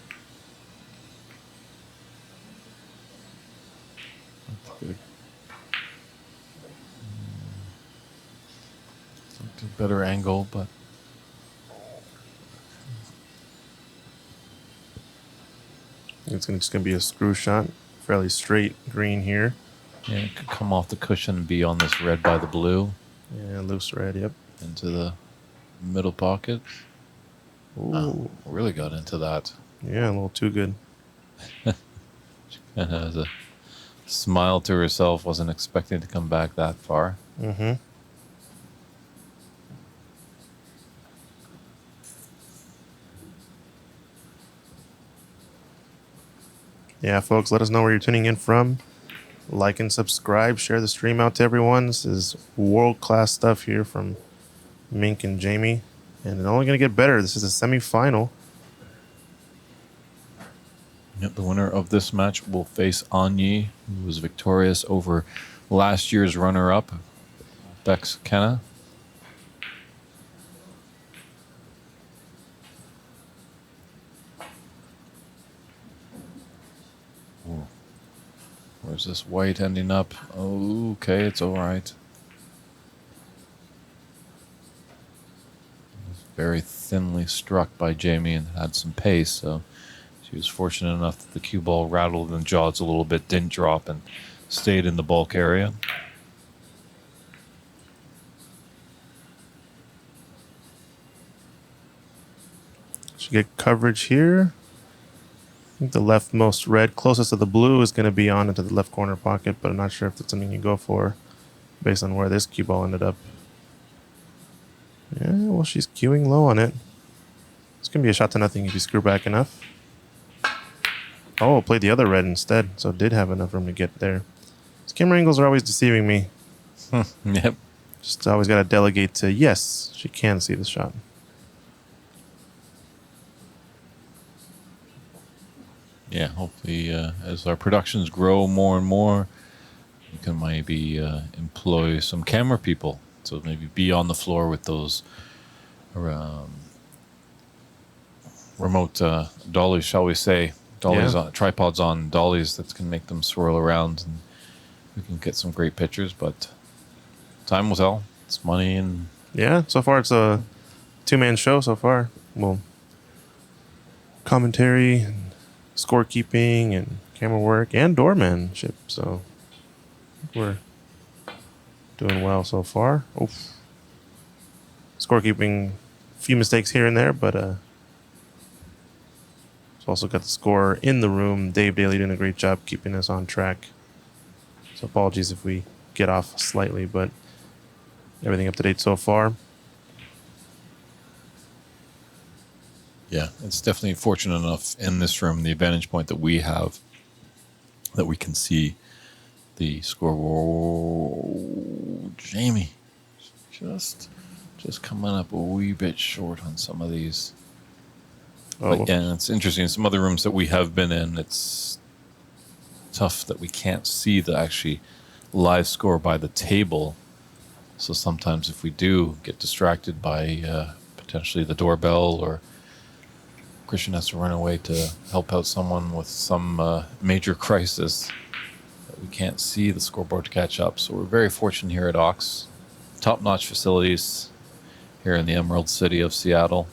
Better angle, but It's just going to be a screw shot. Fairly straight green here. yeah, it could come off the cushion and be on this red by the blue Yeah, loose red, yep. into the middle pocket. Ooh. Oh, really got into that. Yeah, a little too good. And has a smile to herself, wasn't expecting to come back that far. Mm-hmm. Yeah, folks, let us know where you're tuning in from. Like and subscribe. Share the stream out to everyone. This is world-class stuff here from Mink and Jamie. And it's only going to get better. This is a semifinal. Yep, the winner of this match will face Anyi, who was victorious over last year's runner-up, Bex Kenna. Ooh. Where's this white ending up? Oh, okay, it's all right. Very thinly struck by Jamie and had some pace, so she was fortunate enough that the cue ball rattled and jaws a little bit, didn't drop, and stayed in the bulk area. Should get coverage here. I think the leftmost red, closest to the blue, is going to be on into the left corner pocket, but I'm not sure if that's something you go for based on where this cue ball ended up. Yeah, well, she's queuing low on it. It's going to be a shot to nothing if you screw back enough. Oh, played the other red instead, so it did have enough room to get there. These camera angles are always deceiving me. Yep. Just always got to delegate to, yes, she can see the shot. Yeah, hopefully as our productions grow more and more, you can maybe employ some camera people. So maybe be on the floor with those remote dollies, shall we say. Dollies, Yeah. tripods on dollies that can make them swirl around, and we can get some great pictures, but time will tell. It's money, and Yeah, so far it's a 2-man show so far. Well, commentary, and scorekeeping, and camera work, and doormanship. So I think we're doing well so far. Oof. Scorekeeping, few mistakes here and there, but it's also got the scorer in the room. Dave Daly doing a great job keeping us on track. So apologies if we get off slightly, but everything up to date so far. Yeah, it's definitely fortunate enough in this room, the advantage point that we have, that we can see the score. Whoa, Jamie, just coming up a wee bit short on some of these. Oh, But yeah, it's interesting. Some other rooms that we have been in, it's tough that we can't see the actually live score by the table. So sometimes if we do get distracted by potentially the doorbell, or Christian has to run away to help out someone with some major crisis, that we can't see the scoreboard to catch up. So we're very fortunate here at Ox. Top-notch facilities here in the Emerald City of Seattle.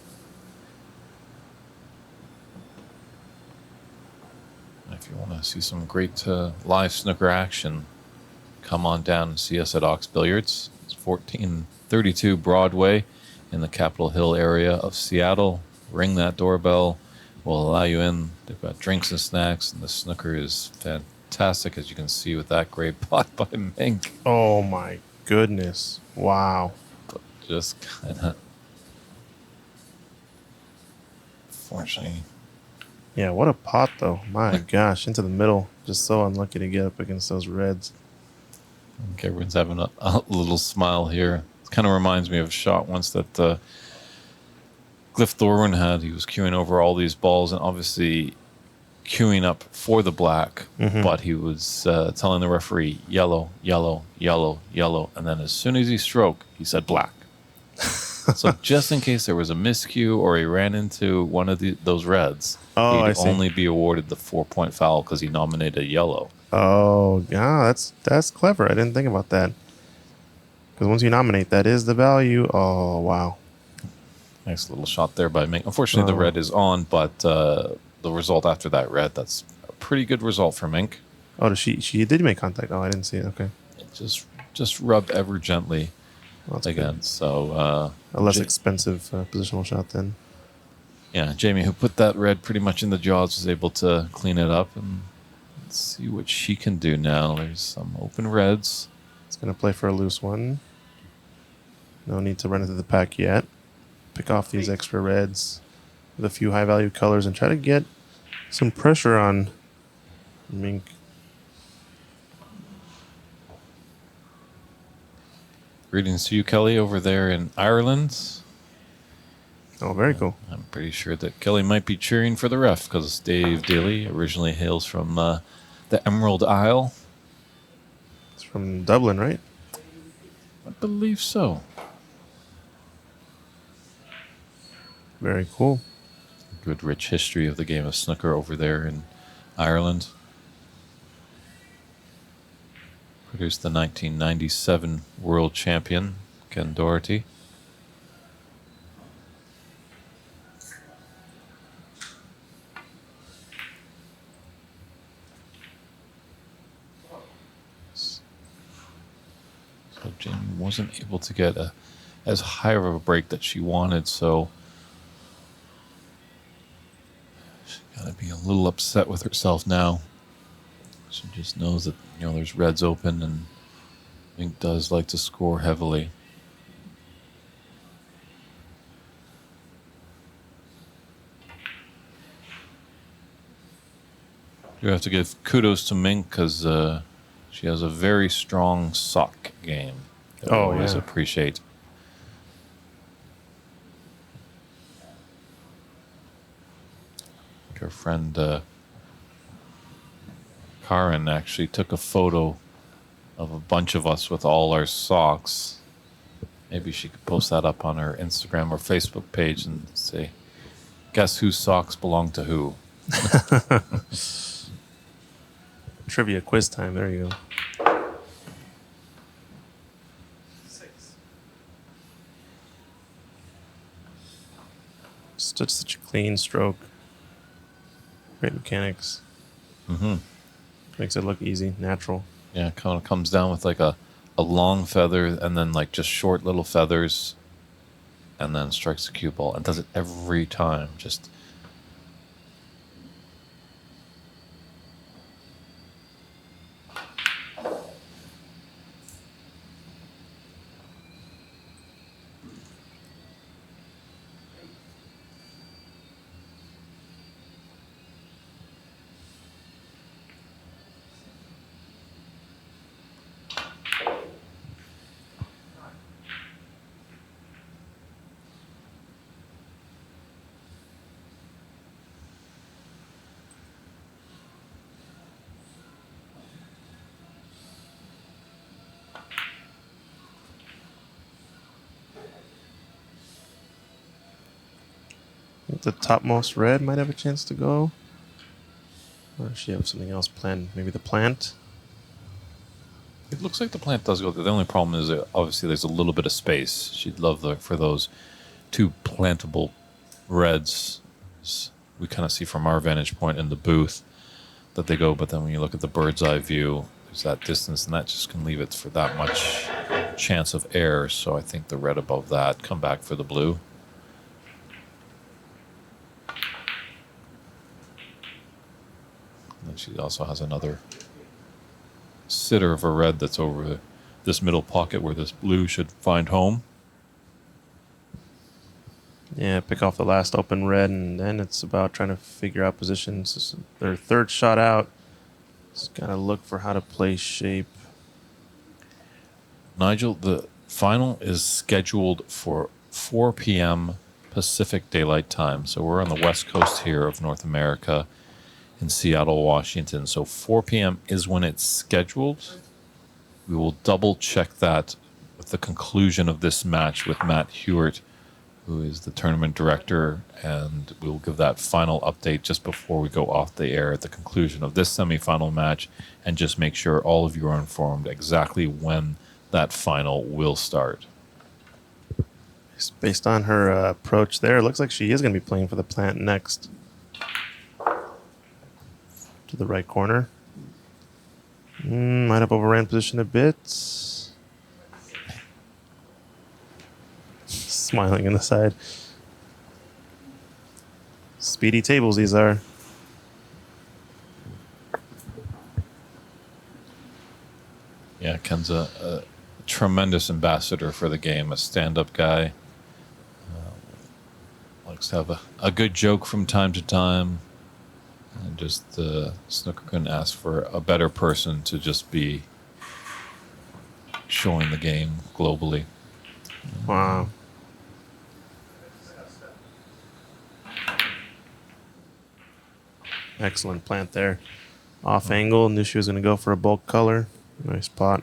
If you want to see some great live snooker action, come on down and see us at Ox Billiards. It's 1432 Broadway in the Capitol Hill area of Seattle. Ring that doorbell. We'll allow you in. They've got drinks and snacks, and the snooker is fantastic, as you can see with that great pot by Mink. oh my goodness. Wow. But just kind of, fortunately, Yeah, what a pot, though. My gosh, into the middle. Just so unlucky to get up against those reds. I think everyone's having a little smile here. It kind of reminds me of a shot once that Cliff Thorburn had. He was queuing over all these balls and obviously queuing up for the black, but he was telling the referee, yellow, yellow, yellow, yellow. And then as soon as he stroked, he said black. So just in case there was a miscue or he ran into one of those reds, I he'd see. only be awarded the 4-point foul because he nominated yellow. Oh, yeah, that's clever. I didn't think about that. Because once you nominate, that is the value. Oh, wow. Nice little shot there by Mink. Unfortunately, the red is on, but the result after that red, that's a pretty good result for Mink. Oh, she did make contact. Oh, I didn't see it. Okay. It just rubbed ever gently Well, that's again. good. So A less expensive positional shot then. yeah, Jamie, who put that red pretty much in the jaws, was able to clean it up, and let's see what she can do now. There's some open reds. It's going to play for a loose one. No need to run into the pack yet. Pick off these extra reds with a few high-value colors and try to get some pressure on Mink. Greetings to you, Kelly, over there in Ireland. Oh, very cool. I'm pretty sure that Kelly might be cheering for the ref because Dave Daly originally hails from the Emerald Isle. It's from Dublin, right? I believe so. Very cool. Good rich history of the game of snooker over there in Ireland. Produced the 1997 world champion, Ken Doherty. So Jamie wasn't able to get as high of a break that she wanted, so she's got to be a little upset with herself now. She just knows that, there's reds open, and Mink does like to score heavily. You have to give kudos to Mink because she has a very strong sock game that we always appreciate. Her friend Karen actually took a photo of a bunch of us with all our socks. Maybe she could post that up on her Instagram or Facebook page and say, guess whose socks belong to who? Trivia quiz time. There you go. 6. Just such a clean stroke. Great mechanics. Mm-hmm. Makes it look easy, natural. Yeah, it kind of comes down with like a long feather and then like just short little feathers and then strikes the cue ball and does it every time. Just think the topmost red might have a chance to go. Or does she have something else planned? Maybe the plant? It looks like the plant does go there. The only problem is that obviously there's a little bit of space. She'd love for those 2 plantable reds. We kind of see from our vantage point in the booth that they go, but then when you look at the bird's eye view, there's that distance, and that just can leave it for that much chance of error. So I think the red above that come back for the blue. And then she also has another sitter of a red that's over this middle pocket where this blue should find home. Yeah, pick off the last open red, and then it's about trying to figure out positions. This is their third shot out. Just gotta look for how to play shape. Nigel, the final is scheduled for 4 p.m. Pacific Daylight Time. So we're on the west coast here of North America in Seattle, Washington. So 4 p.m. is when it's scheduled. We will double check that with the conclusion of this match with Matt Hewitt, who is the tournament director, and we'll give that final update just before we go off the air at the conclusion of this semifinal match, and just make sure all of you are informed exactly when that final will start. Based on her approach there, it looks like she is going to be playing for the plant next. To the right corner. Might have overran position a bit. Smiling in the side. Speedy tables these are. Yeah, Ken's a tremendous ambassador for the game, a stand-up guy. Likes to have a good joke from time to time. And just Snooker couldn't ask for a better person to just be showing the game globally. Wow. Excellent plant there. Off angle. Knew she was going to go for a bulk color. Nice pot.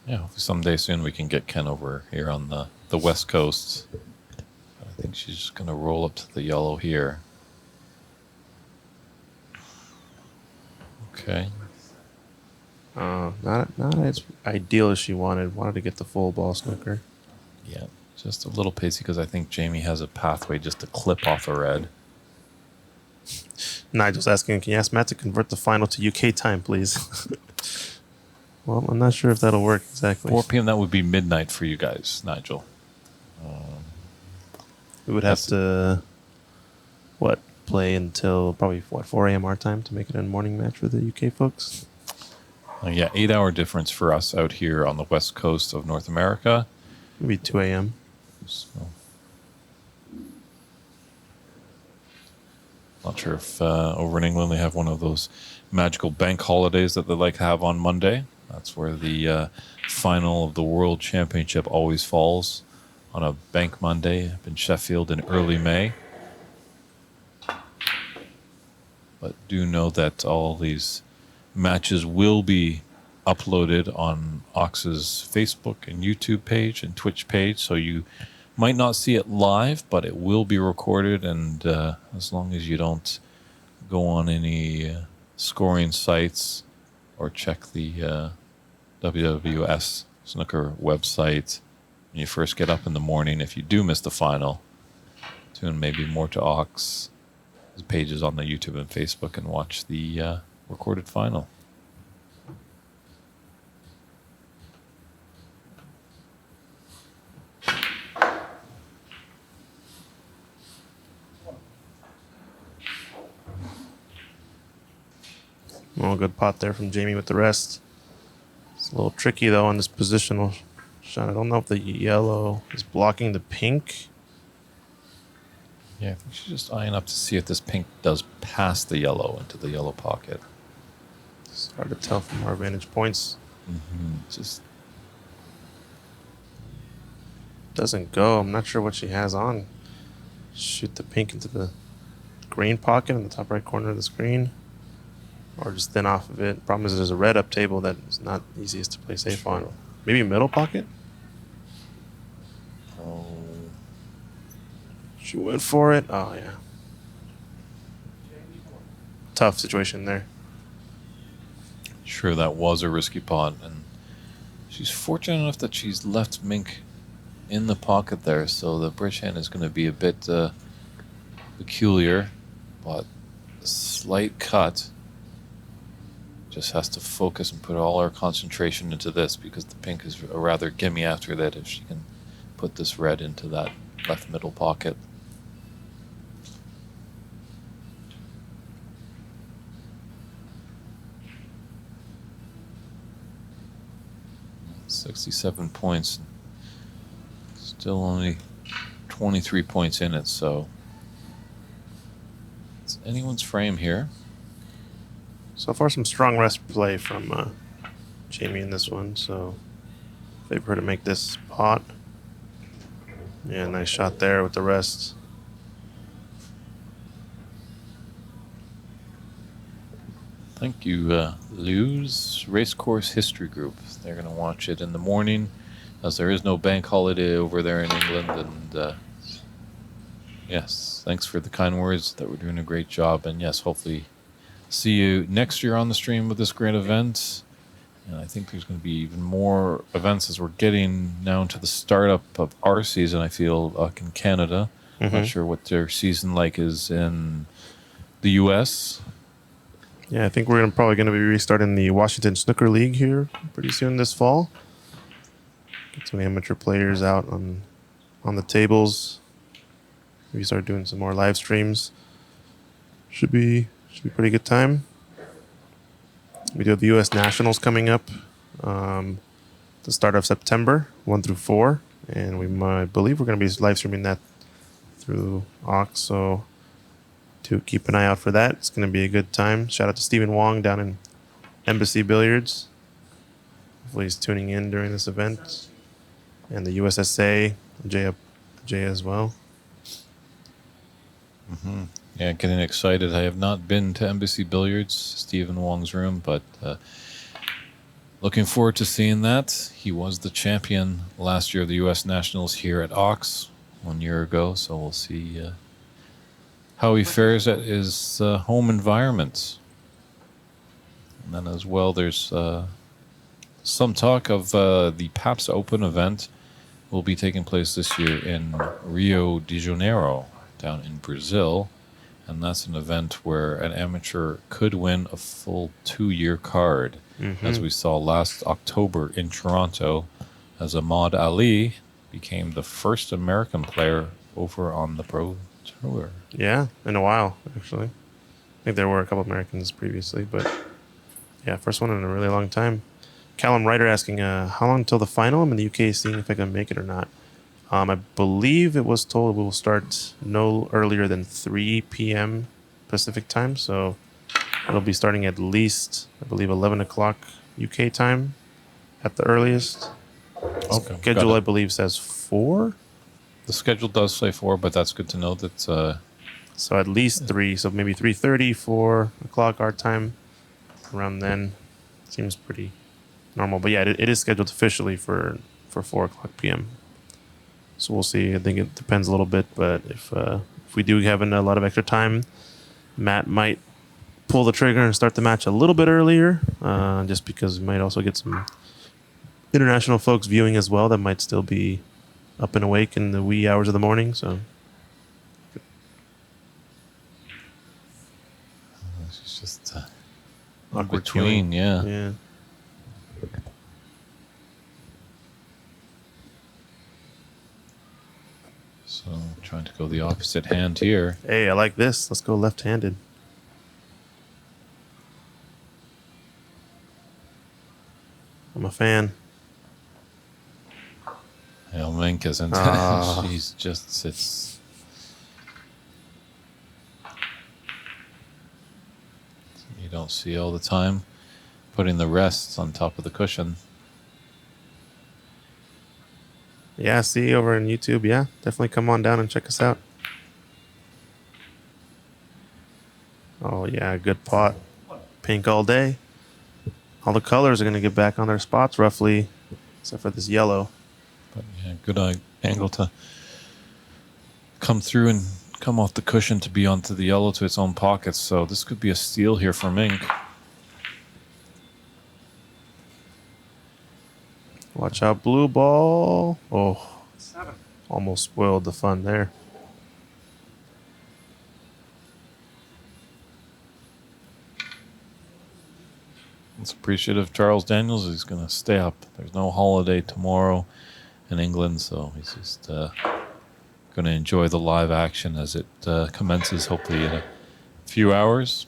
Yeah, hopefully someday soon we can get Ken over here on the West Coast. I think she's just going to roll up to the yellow here. Okay. Not as ideal as she wanted. Wanted to get the full ball Snooker. Yeah, just a little pacey because I think Jamie has a pathway just to clip off a red. Nigel's asking, can you ask Matt to convert the final to UK time, please? Well, I'm not sure if that'll work exactly. 4 p.m., that would be midnight for you guys, Nigel. We would have to, play until probably, 4 a.m. our time to make it a morning match for the UK folks? Yeah, 8-hour difference for us out here on the west coast of North America. Maybe 2 a.m. So, not sure if over in England they have one of those magical bank holidays that they like to have on Monday. That's where the final of the World Championship always falls, on a bank Monday up in Sheffield in early May. But do know that all these matches will be uploaded on Ox's Facebook and YouTube page and Twitch page, so you might not see it live, but it will be recorded, and as long as you don't go on any scoring sites or check the WWS Snooker website when you first get up in the morning, if you do miss the final, tune maybe more to Ox pages on the YouTube and Facebook and watch the recorded final. Well, good pot there from Jamie with the rest. It's a little tricky, though, on this positional shot. I don't know if the yellow is blocking the pink. Yeah, I think she's just eyeing up to see if this pink does pass the yellow into the yellow pocket. It's hard to tell from our vantage points. Just Doesn't go. I'm not sure what she has on. Shoot the pink into the green pocket in the top right corner of the screen. Or just thin off of it. Problem is there's a red up table that is not easiest to play safe on. Maybe middle pocket? She went for it. Oh, yeah. Tough situation there. Sure, that was a risky pot, and she's fortunate enough that she's left Mink in the pocket there, so the bridge hand is going to be a bit peculiar, but a slight cut. Just has to focus and put all our concentration into this, because the pink is a rather gimme after that if she can put this red into that left middle pocket. $67 points. Still only 23 points in it, so it's anyone's frame here. So far, some strong rest play from Jamie in this one. So, favor her to make this pot. Yeah, nice shot there with the rest. Thank you, Lou's Racecourse History Group. They're going to watch it in the morning, as there is no bank holiday over there in England. And yes, thanks for the kind words that we're doing a great job. And yes, hopefully see you next year on the stream with this great event. And I think there's going to be even more events as we're getting now into the startup of our season, I feel, in Canada. Mm-hmm. Not sure what their season like is in the U.S. Yeah, I think we're probably going to be restarting the Washington Snooker League here pretty soon this fall. Get some amateur players out on the tables. Maybe start doing some more live streams. Should be pretty good time. We do have the U.S. Nationals coming up the start of September, 1 through 4. And I believe we're going to be live streaming that through Ox. So to keep an eye out for that. It's going to be a good time. Shout out to Stephen Wong down in Embassy Billiards. Hopefully he's tuning in during this event. And the USSA, Jay as well. Mm-hmm. Yeah, getting excited. I have not been to Embassy Billiards, Stephen Wong's room, but looking forward to seeing that. He was the champion last year of the U.S. Nationals here at Ox 1 year ago, so we'll see how he fares at his home environment. And then as well, there's some talk of the PAPS Open event will be taking place this year in Rio de Janeiro, down in Brazil. And that's an event where an amateur could win a full 2-year card, as we saw last October in Toronto, as Ahmad Ali became the first American player over on the Pro Tour. Yeah, in a while, actually. I think there were a couple Americans previously, but yeah, first one in a really long time. Callum Ryder asking, how long until the final? I'm in the UK seeing if I can make it or not. I believe it was told we will start no earlier than 3 p.m. Pacific time, so it'll be starting at least, I believe, 11 o'clock UK time at the earliest. Okay, Schedule, I believe, says 4. The schedule does say 4, but that's good to know that... So at least 3, so maybe 3:30, 4 o'clock our time. Around then, seems pretty normal. But yeah, it is scheduled officially for 4 o'clock p.m. So we'll see. I think it depends a little bit, but if we do have a lot of extra time, Matt might pull the trigger and start the match a little bit earlier, just because we might also get some international folks viewing as well that might still be up and awake in the wee hours of the morning. So it's just awkward between, queuing. Yeah. So trying to go the opposite hand here. Hey, I like this. Let's go left-handed. I'm a fan. Mink isn't. Ah. She's just sits. You don't see all the time. Putting the rests on top of the cushion. Yeah, see over on YouTube. Yeah, definitely come on down and check us out. Oh, yeah, good pot. Pink all day. All the colors are going to get back on their spots roughly, except for this yellow. But yeah, good angle to come through and come off the cushion to be onto the yellow to its own pockets. So this could be a steal here for Mink. Watch out, blue ball. Oh, 7. almost spoiled the fun there. It's appreciative. Charles Daniels is going to stay up. There's no holiday tomorrow in England, so he's just going to enjoy the live action as it commences, hopefully in a few hours.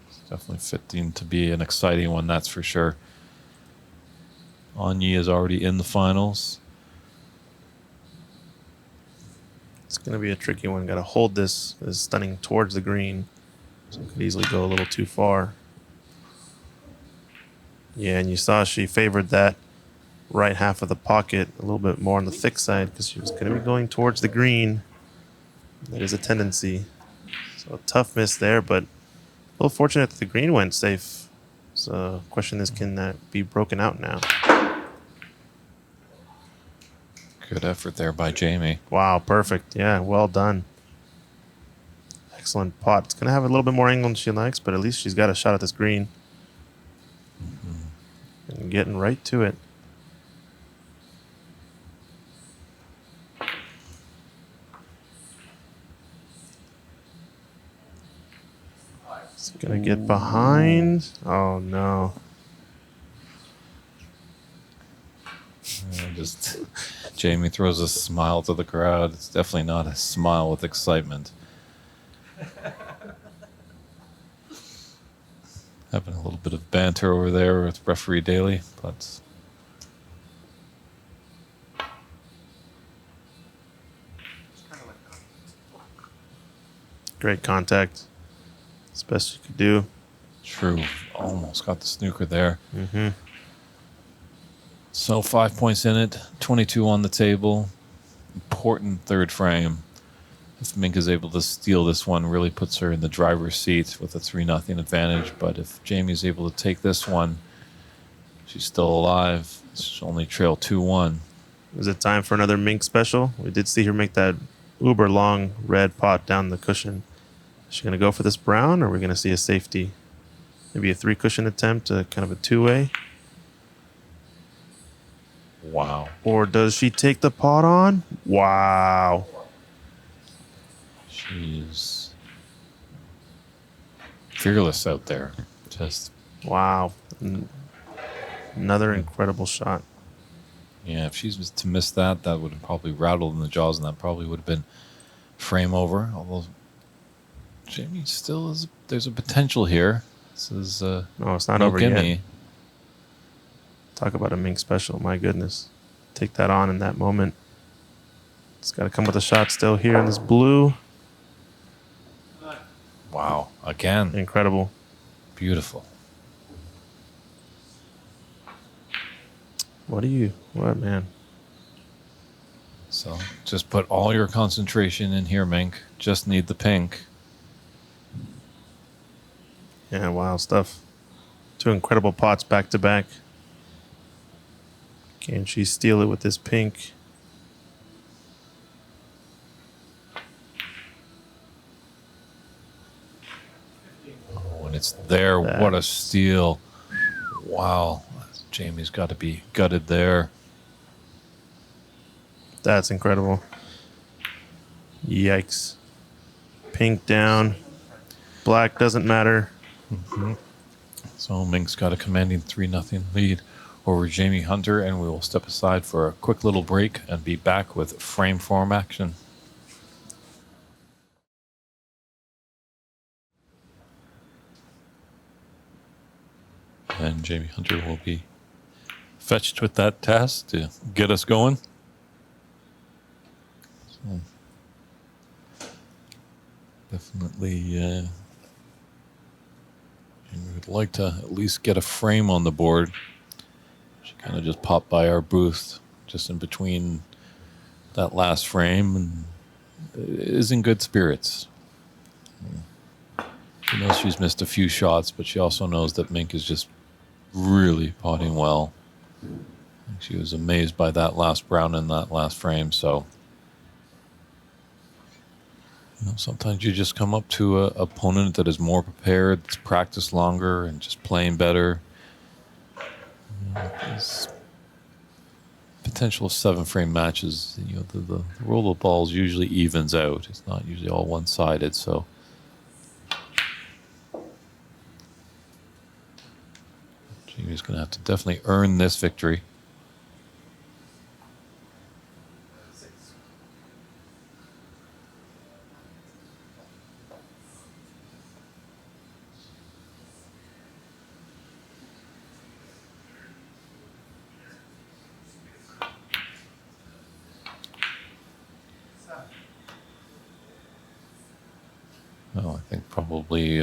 It's definitely fitting to be an exciting one, that's for sure. Onyee is already in the finals. It's going to be a tricky one. Got to hold this as stunning towards the green. So it could easily go a little too far. Yeah, and you saw she favored that right half of the pocket a little bit more on the thick side because she was going to be going towards the green. That is a tendency. So a tough miss there, but a little fortunate that the green went safe. So the question is, can that be broken out now? Good effort there by Jamie. Wow, perfect. Yeah, well done. Excellent pot. It's going to have a little bit more angle than she likes, but at least she's got a shot at this green. And getting right to it. It's going to get behind. Oh, no. Just Jamie throws a smile to the crowd. It's definitely not a smile with excitement. Having a little bit of banter over there with referee Daly, but Great contact. It's the best you could do. true. Almost got the snooker there. Mm-hmm. So 5 points in it, 22 on the table. Important third frame. If Mink is able to steal this one, really puts her in the driver's seat with a 3-0 advantage. But if Jamie's able to take this one, she's still alive. She'll only trail 2-1. Is it time for another Mink special? We did see her make that uber long red pot down the cushion. Is she going to go for this brown, or are we going to see a safety? Maybe a 3-cushion attempt, kind of a 2-way? Wow. Or does she take the pot on? Wow. She's fearless out there. Just, Wow. Another incredible shot. yeah, if she's to miss that, that would have probably rattled in the jaws, and that probably would have been frame over. Although Jamie still is, there's a potential here. This is No, it's not no over gimme. yet. Talk about a Mink special. My goodness. Take that on in that moment. It's got to come with a shot still here in this blue. Wow. Again. Incredible. Beautiful. What, man? So just put all your concentration in here, Mink. Just need the pink. Yeah, wild stuff. 2 incredible pots back to back. Can she steal it with this pink? Oh, and it's there. What a steal. Wow. Jamie's got to be gutted there. That's incredible. Yikes. Pink down. Black doesn't matter. So Mink's got a commanding 3-0 lead over Jamie Hunter, and we will step aside for a quick little break and be back with frame form action. And Jamie Hunter will be fetched with that task to get us going. So definitely we would like to at least get a frame on the board. She kind of just popped by our booth just in between that last frame and is in good spirits. She knows she's missed a few shots, but she also knows that Mink is just really potting well. She was amazed by that last brown in that last frame. So, sometimes you just come up to an opponent that is more prepared, that's practiced longer, and just playing better. These potential 7-frame matches, the roll of balls usually evens out. It's not usually all one-sided. So, Jamie's going to have to definitely earn this victory. Well, I think probably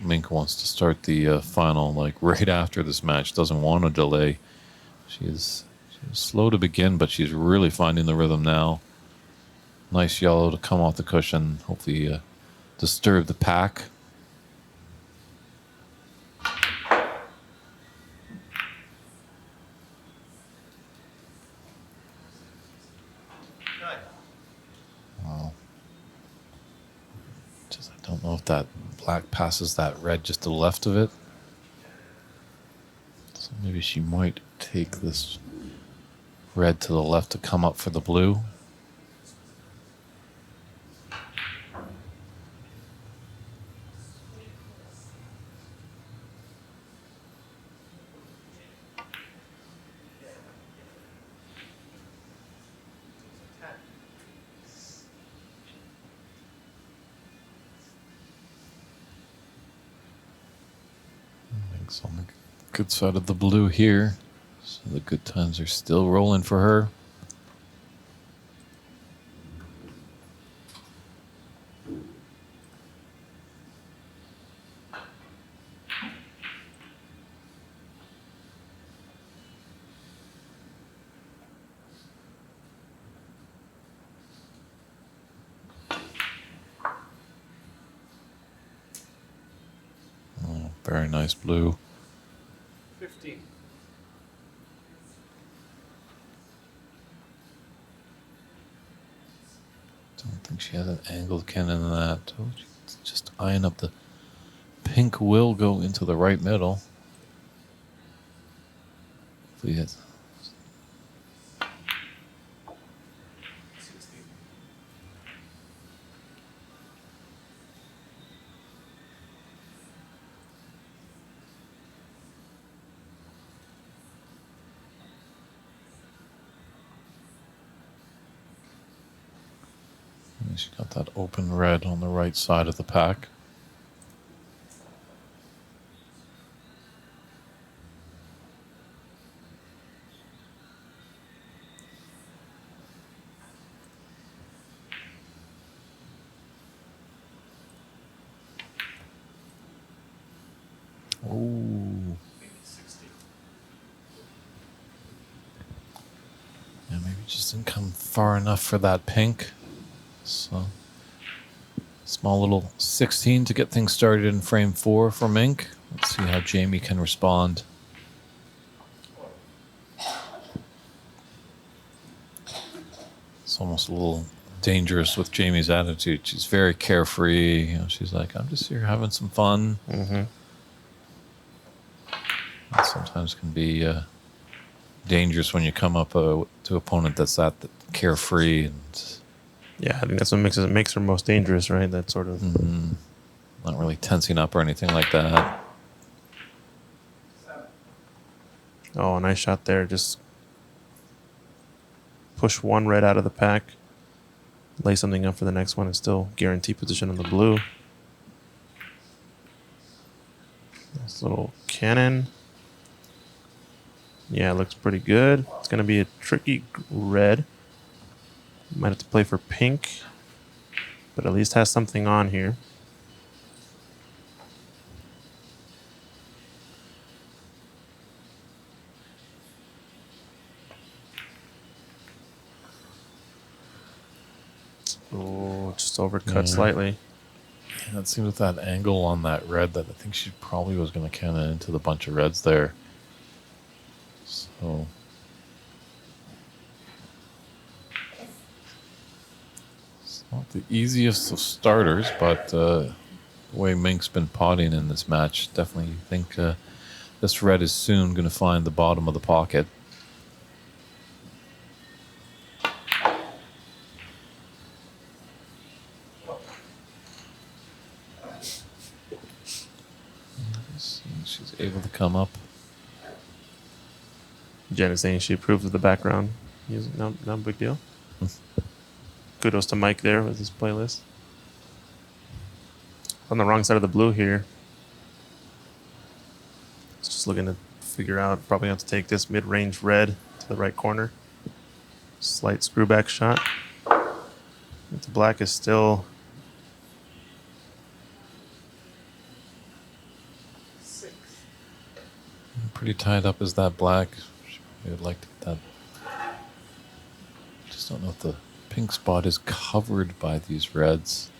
Mink wants to start the final like right after this match. Doesn't want to delay. She's slow to begin, but she's really finding the rhythm now. Nice yellow to come off the cushion. Hopefully disturb the pack. Wow. I don't know if that black passes that red just to the left of it. So maybe she might take this red to the left to come up for the blue. Mink's on the good side of the blue here. So the good times are still rolling for her. Oh, very nice blue. 15. Don't think she has an angled cannon in that. Oh, she's just eyeing up the pink will go into the right middle. Please. 16. And she got that open red on the right side of the pack. Oh, 16. yeah, maybe just didn't come far enough for that pink. So, small little 16 to get things started in frame 4 for Mink. Let's see how Jamie can respond. It's almost a little dangerous with Jamie's attitude. She's very carefree. She's like, I'm just here having some fun. Mm-hmm. That sometimes can be dangerous when you come up to an opponent that's that carefree and Yeah, I think that's what makes her most dangerous, right? That sort of. not really tensing up or anything like that. 7. Oh, nice shot there. Just push one red out of the pack, lay something up for the next one, and still guarantee position on the blue. Nice little cannon. Yeah, it looks pretty good. It's going to be a tricky red. Might have to play for pink, but at least has something on here. Oh, just overcut slightly. Yeah, it seems with that angle on that red that I think she probably was going to cannon into the bunch of reds there. So Not the easiest of starters, but the way Mink's been potting in this match, definitely think this red is soon going to find the bottom of the pocket. She's able to come up. Jen is saying she approved of the background. No big deal. Kudos to Mike there with his playlist. On the wrong side of the blue here. It's just looking to figure out. Probably have to take this mid-range red to the right corner. Slight screwback shot. The black is still 6. Pretty tied up as that black. I would like to get that. Just don't know if the pink spot is covered by these reds.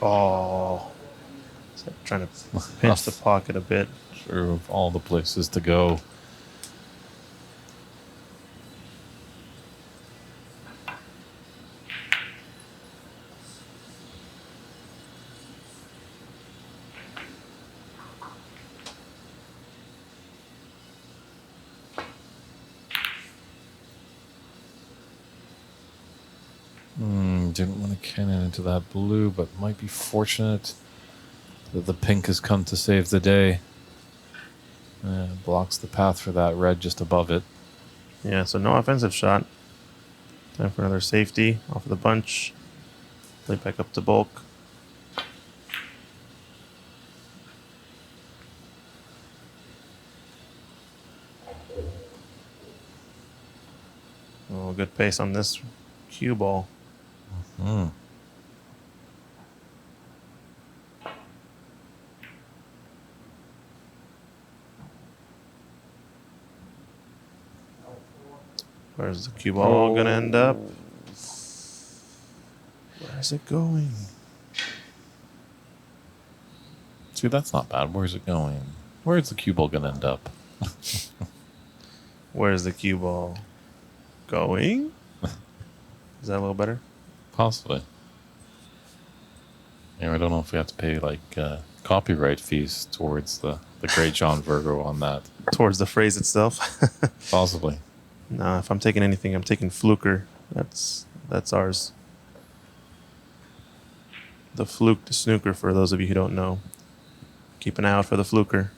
oh, trying to pinch the pocket a bit. Sure, of all the places to go. Didn't want to cannon into that blue, but might be fortunate that the pink has come to save the day. Blocks the path for that red just above it. Yeah, so no offensive shot. Time for another safety off of the bunch. Play back up to bulk. Oh, good pace on this cue ball. Where's the cue ball gonna end up? Where's it going? See, that's not bad. Where's it going? Where's the cue ball going to end up? Where's the cue ball going? Is that a little better? Possibly. I don't know if we have to pay like copyright fees towards the great John Virgo on that. Towards the phrase itself? Possibly. No, if I'm taking anything, I'm taking Fluker. That's ours. The Fluke to Snooker, for those of you who don't know. Keep an eye out for the Fluker.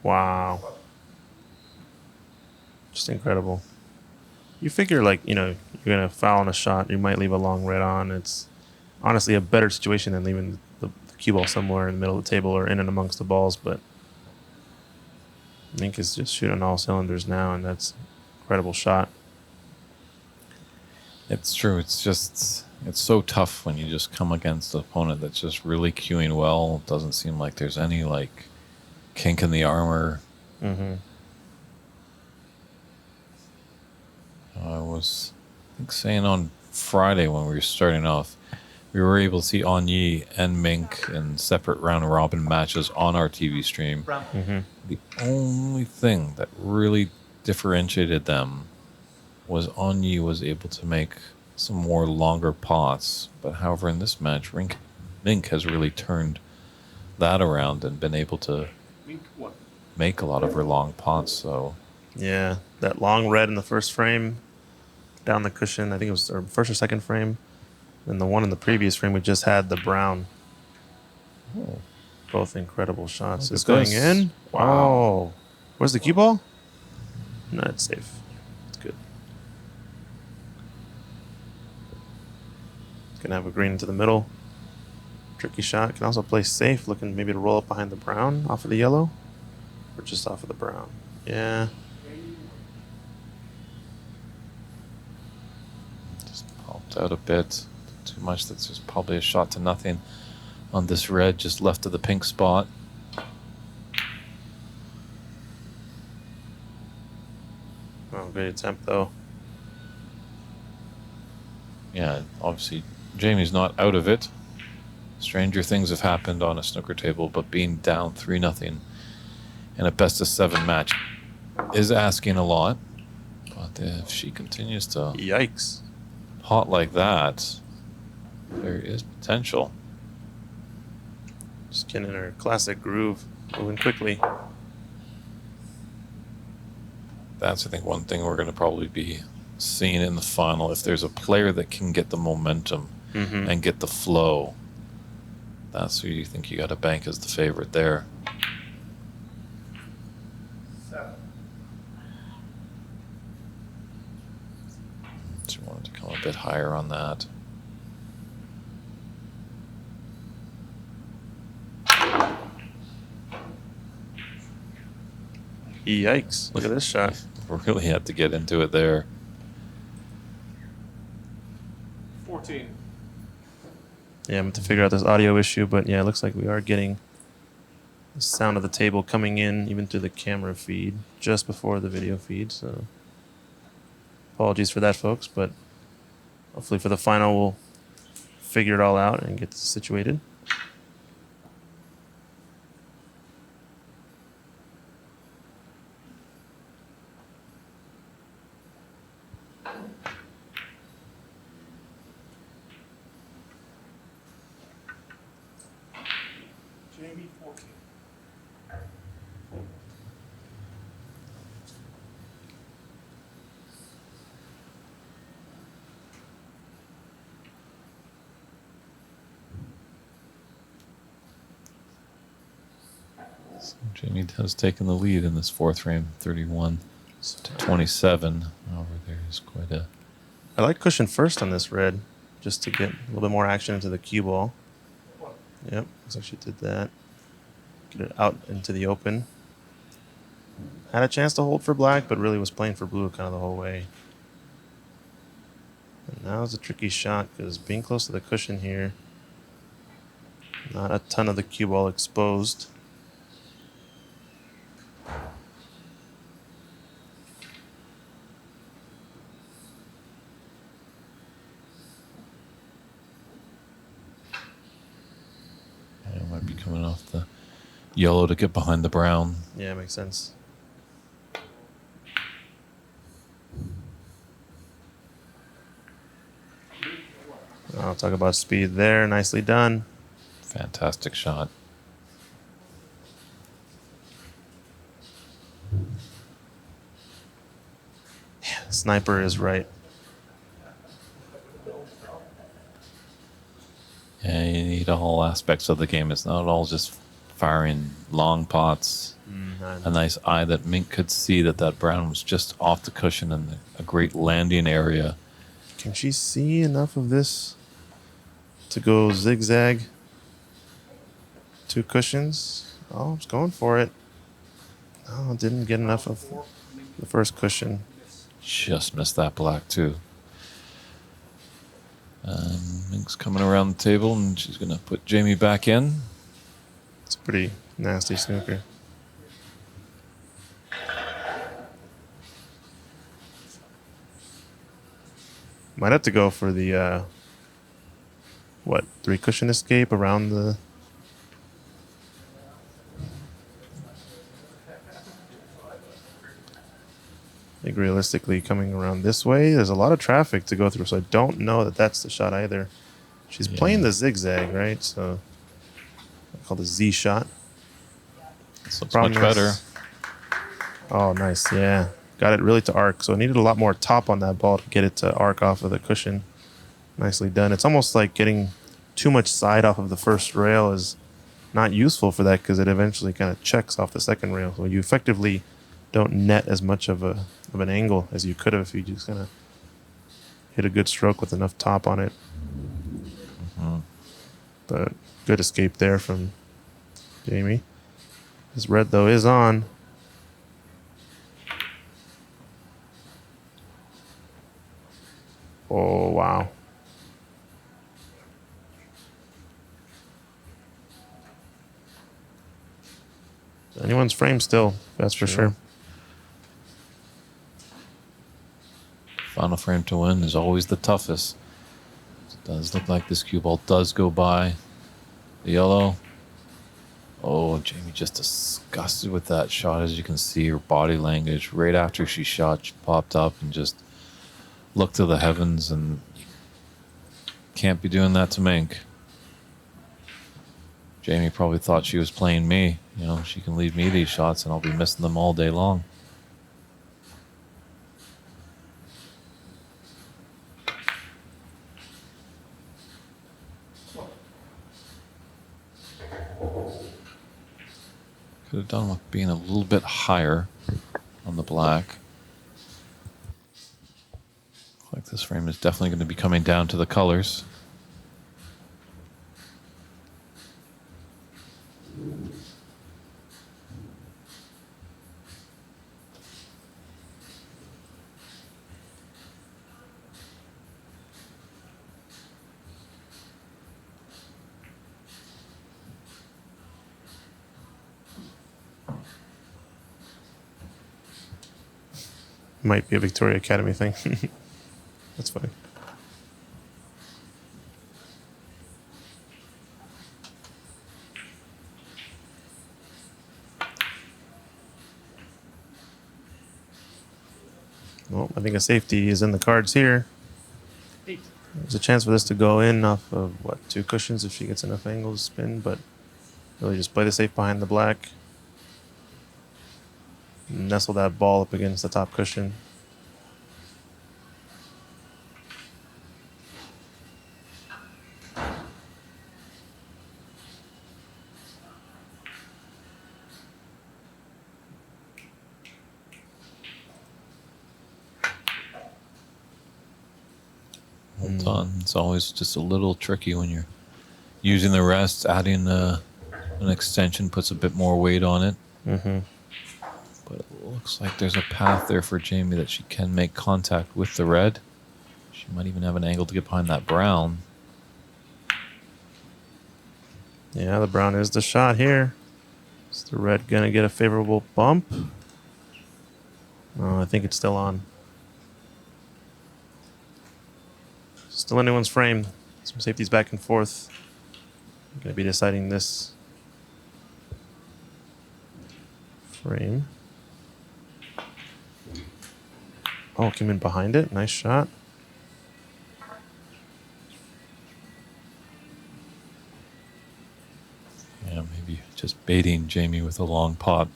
Wow. Just incredible. You figure, like, you're going to foul on a shot, you might leave a long red on. It's honestly a better situation than leaving the cue ball somewhere in the middle of the table or in and amongst the balls, but Mink is just shooting all cylinders now, and that's an incredible shot. It's true. It's so tough when you just come against an opponent that's just really cueing well. It doesn't seem like there's any, like, kink in the armor. Mm-hmm. I was, saying on Friday when we were starting off, we were able to see Onyee and Mink in separate round-robin matches on our TV stream. Mm-hmm. The only thing that really differentiated them was Onyee was able to make some more longer pots. But however, in this match, Mink has really turned that around and been able to Mink 1. make a lot of her long pots. So Yeah, that long red in the first frame, down the cushion, I think it was our first or second frame. And the one in the previous frame, we just had the brown. Oh. Both incredible shots. Look It's at going this. in. Wow. Where's the cue ball? No, it's safe. It's good. It's going to have a green into the middle. Tricky shot. Can also play safe, looking maybe to roll up behind the brown off of the yellow. Or just off of the brown. Yeah. Just popped out a bit. Too much. That's just probably a shot to nothing on this red, just left of the pink spot. Oh, great attempt, though. Yeah, obviously, Jamie's not out of it. Stranger things have happened on a snooker table, but being down 3-0 in a best-of-7 match is asking a lot. But if she continues to Yikes. pot like that, there is potential. Just getting in her classic groove, moving quickly. That's, I think, one thing we're going to probably be seeing in the final. If there's a player that can get the momentum and get the flow, that's who you think you got to bank as the favorite there. 7. She wanted to come a bit higher on that. Yikes. Look at this shot. Really had to get into it there. 14. Yeah, I'm to figure out this audio issue, but yeah, it looks like we are getting the sound of the table coming in even through the camera feed just before the video feed. So apologies for that, folks, but hopefully for the final we'll figure it all out and get this situated. Jamie, 14. So Jamie has taken the lead in this fourth frame, 31 to 27. However, there's quite a... I like cushion first on this red just to get a little bit more action into the cue ball. Yep, looks like she did that. Get it out into the open. Had a chance to hold for black, but really was playing for blue kind of the whole way. And now it's a tricky shot because being close to the cushion here, not a ton of the cue ball exposed. It might be coming off the yellow to get behind the brown. Yeah, makes sense. I'll talk about speed there. Nicely done. Fantastic shot. Yeah, sniper is right. Yeah, you need all aspects of the game. It's not all just firing long pots. A nice eye that Mink could see that brown was just off the cushion and a great landing area. Can she see enough of this to go zigzag? 2 cushions. Oh, it's going for it. Oh, didn't get enough of the first cushion. Just missed that black too. Mink's coming around the table and she's going to put Jamie back in. It's a pretty nasty snooker. Might have to go for the, 3 cushion escape around the... I think realistically coming around this way, there's a lot of traffic to go through, so I don't know that that's the shot either. She's playing the zigzag, right? So I call the Z shot. This looks much better. Oh, nice. Yeah. Got it really to arc. So it needed a lot more top on that ball to get it to arc off of the cushion. Nicely done. It's almost like getting too much side off of the first rail is not useful for that because it eventually kind of checks off the second rail. So you effectively don't net as much of an angle as you could have if you just kind of hit a good stroke with enough top on it. But good escape there from Jamie. This red, though, is on. Oh, wow. Anyone's frame still, that's for sure. Final frame to win is always the toughest. It does look like this cue ball does go by the yellow. Oh, Jamie just disgusted with that shot. As you can see, her body language right after she shot, she popped up and just looked to the heavens, and can't be doing that to Mink. Jamie probably thought she was playing me. You know, she can leave me these shots and I'll be missing them all day long. Could have done with being a little bit higher on the black. Looks like this frame is definitely going to be coming down to the colors. Might be a Victoria Academy thing. That's funny. Well, I think a safety is in the cards here. 8. There's a chance for this to go in off of, what, 2 cushions if she gets enough angles to spin, but really just play the safe behind the black. Nestle that ball up against the top cushion. Well done. It's always just a little tricky when you're using the rest. Adding an extension puts a bit more weight on it. Mm-hmm. But it looks like there's a path there for Jamie that she can make contact with the red. She might even have an angle to get behind that brown. Yeah, the brown is the shot here. Is the red going to get a favorable bump? Oh, I think it's still on. Still anyone's frame. Some safeties back and forth. I'm going to be deciding this frame. Oh, came in behind it. Nice shot. Yeah, maybe just baiting Jamie with a long pot.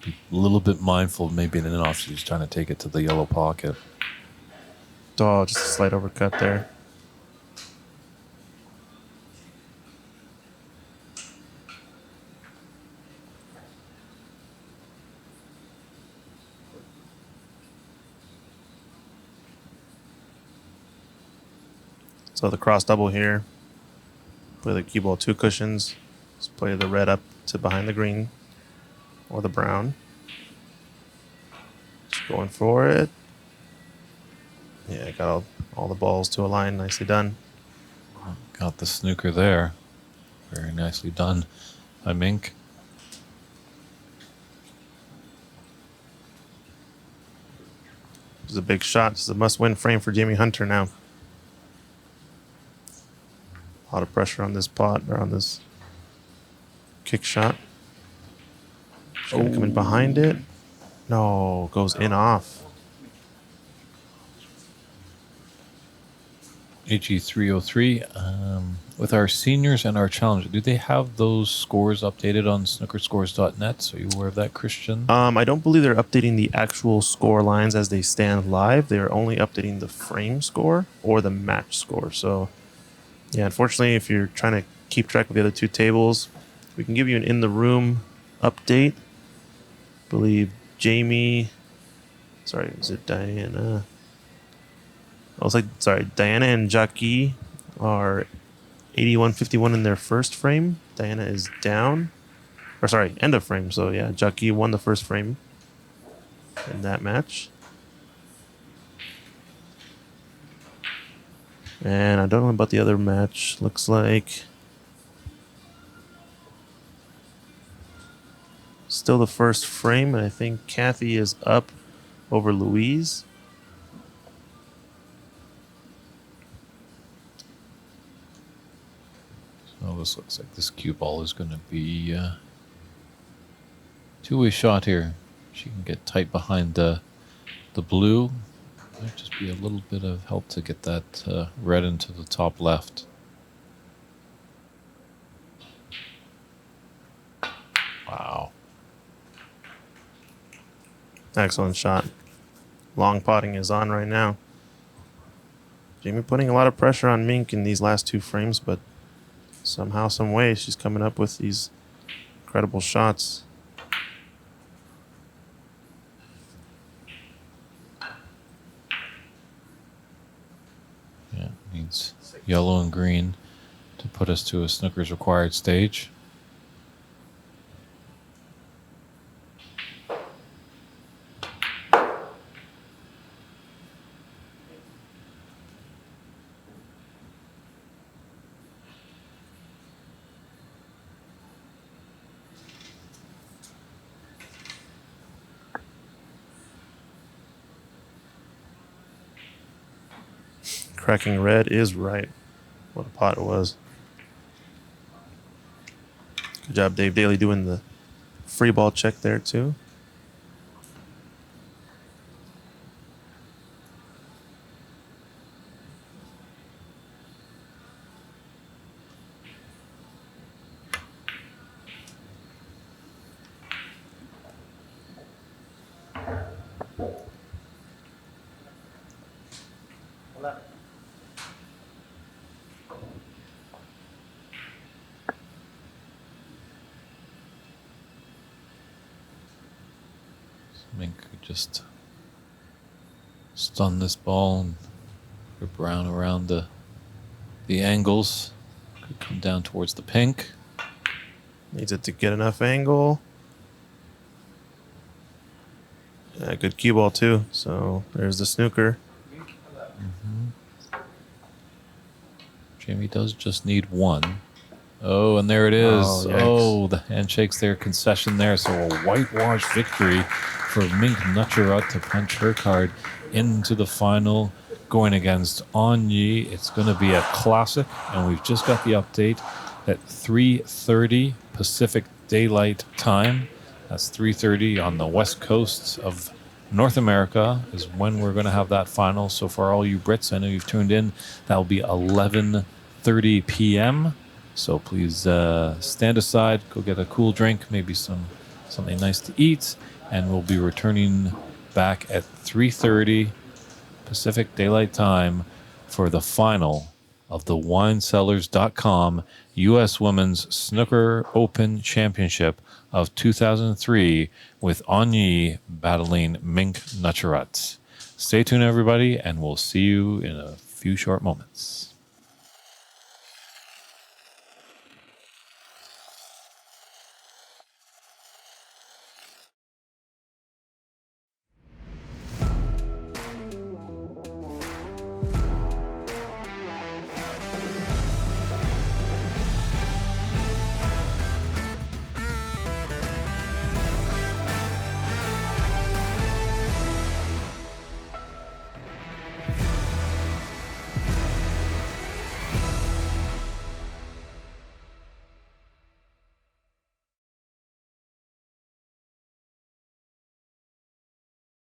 Be a little bit mindful, maybe then off she's trying to take it to the yellow pocket. Oh, just a slight overcut there. So the cross double here. Play the cue ball 2 cushions. Just play the red up to behind the green or the brown. Just going for it. Yeah, got all the balls to a line. Nicely done. Got the snooker there. Very nicely done by Mink. This is a big shot. This is a must-win frame for Jamie Hunter now. A lot of pressure on this pot, or on this kick shot. She's going to come in behind it. No, goes in off. HE303. With our seniors and our challenger, do they have those scores updated on snookerscores.net? So you aware of that, Christian? I don't believe they're updating the actual score lines as they stand live. They are only updating the frame score or the match score. So, yeah, unfortunately, if you're trying to keep track of the other 2 tables, we can give you an in-the-room update. I believe Jamie... Sorry, was it Diana? I was like, sorry, Diana and Jackie are 81-51 in their first frame. Diana is down. Or sorry, end of frame. So yeah, Jackie won the first frame in that match. And I don't know about the other match. Looks like still the first frame, and I think Kathy is up over Louise. So this looks like this cue ball is going to be two-way shot here. She can get tight behind the blue. Might just be a little bit of help to get that red into the top left. Wow. Excellent shot. Long potting is on right now. Jamie putting a lot of pressure on Mink in these last two frames, but somehow, some way, she's coming up with these incredible shots. Yeah, needs yellow and green to put us to a snooker's required stage. Cracking red is right. What a pot it was. Good job, Dave Daly, doing the free ball check there, too. Mink could just stun this ball and rip around the angles. Could come down towards the pink. Needs it to get enough angle. Yeah, good cue ball, too. So there's the snooker. Jamie does just need one. Oh, and there it is. Oh, yikes. Oh, the handshakes there, concession there. So a whitewash victory for Mink Nutcharut to punch her card into the final, going against Anye. It's going to be a classic, and we've just got the update at 3:30 Pacific Daylight Time. That's 3:30 on the west coast of North America is when we're going to have that final. So for all you Brits, I know you've tuned in, that'll be 11:30 p.m. So please stand aside, go get a cool drink, maybe something nice to eat, and we'll be returning back at 3:30 Pacific Daylight Time for the final of the WineCellars.com U.S. Women's Snooker Open Championship of 2003 with Anye battling Mink Nutcharut. Stay tuned, everybody, and we'll see you in a few short moments.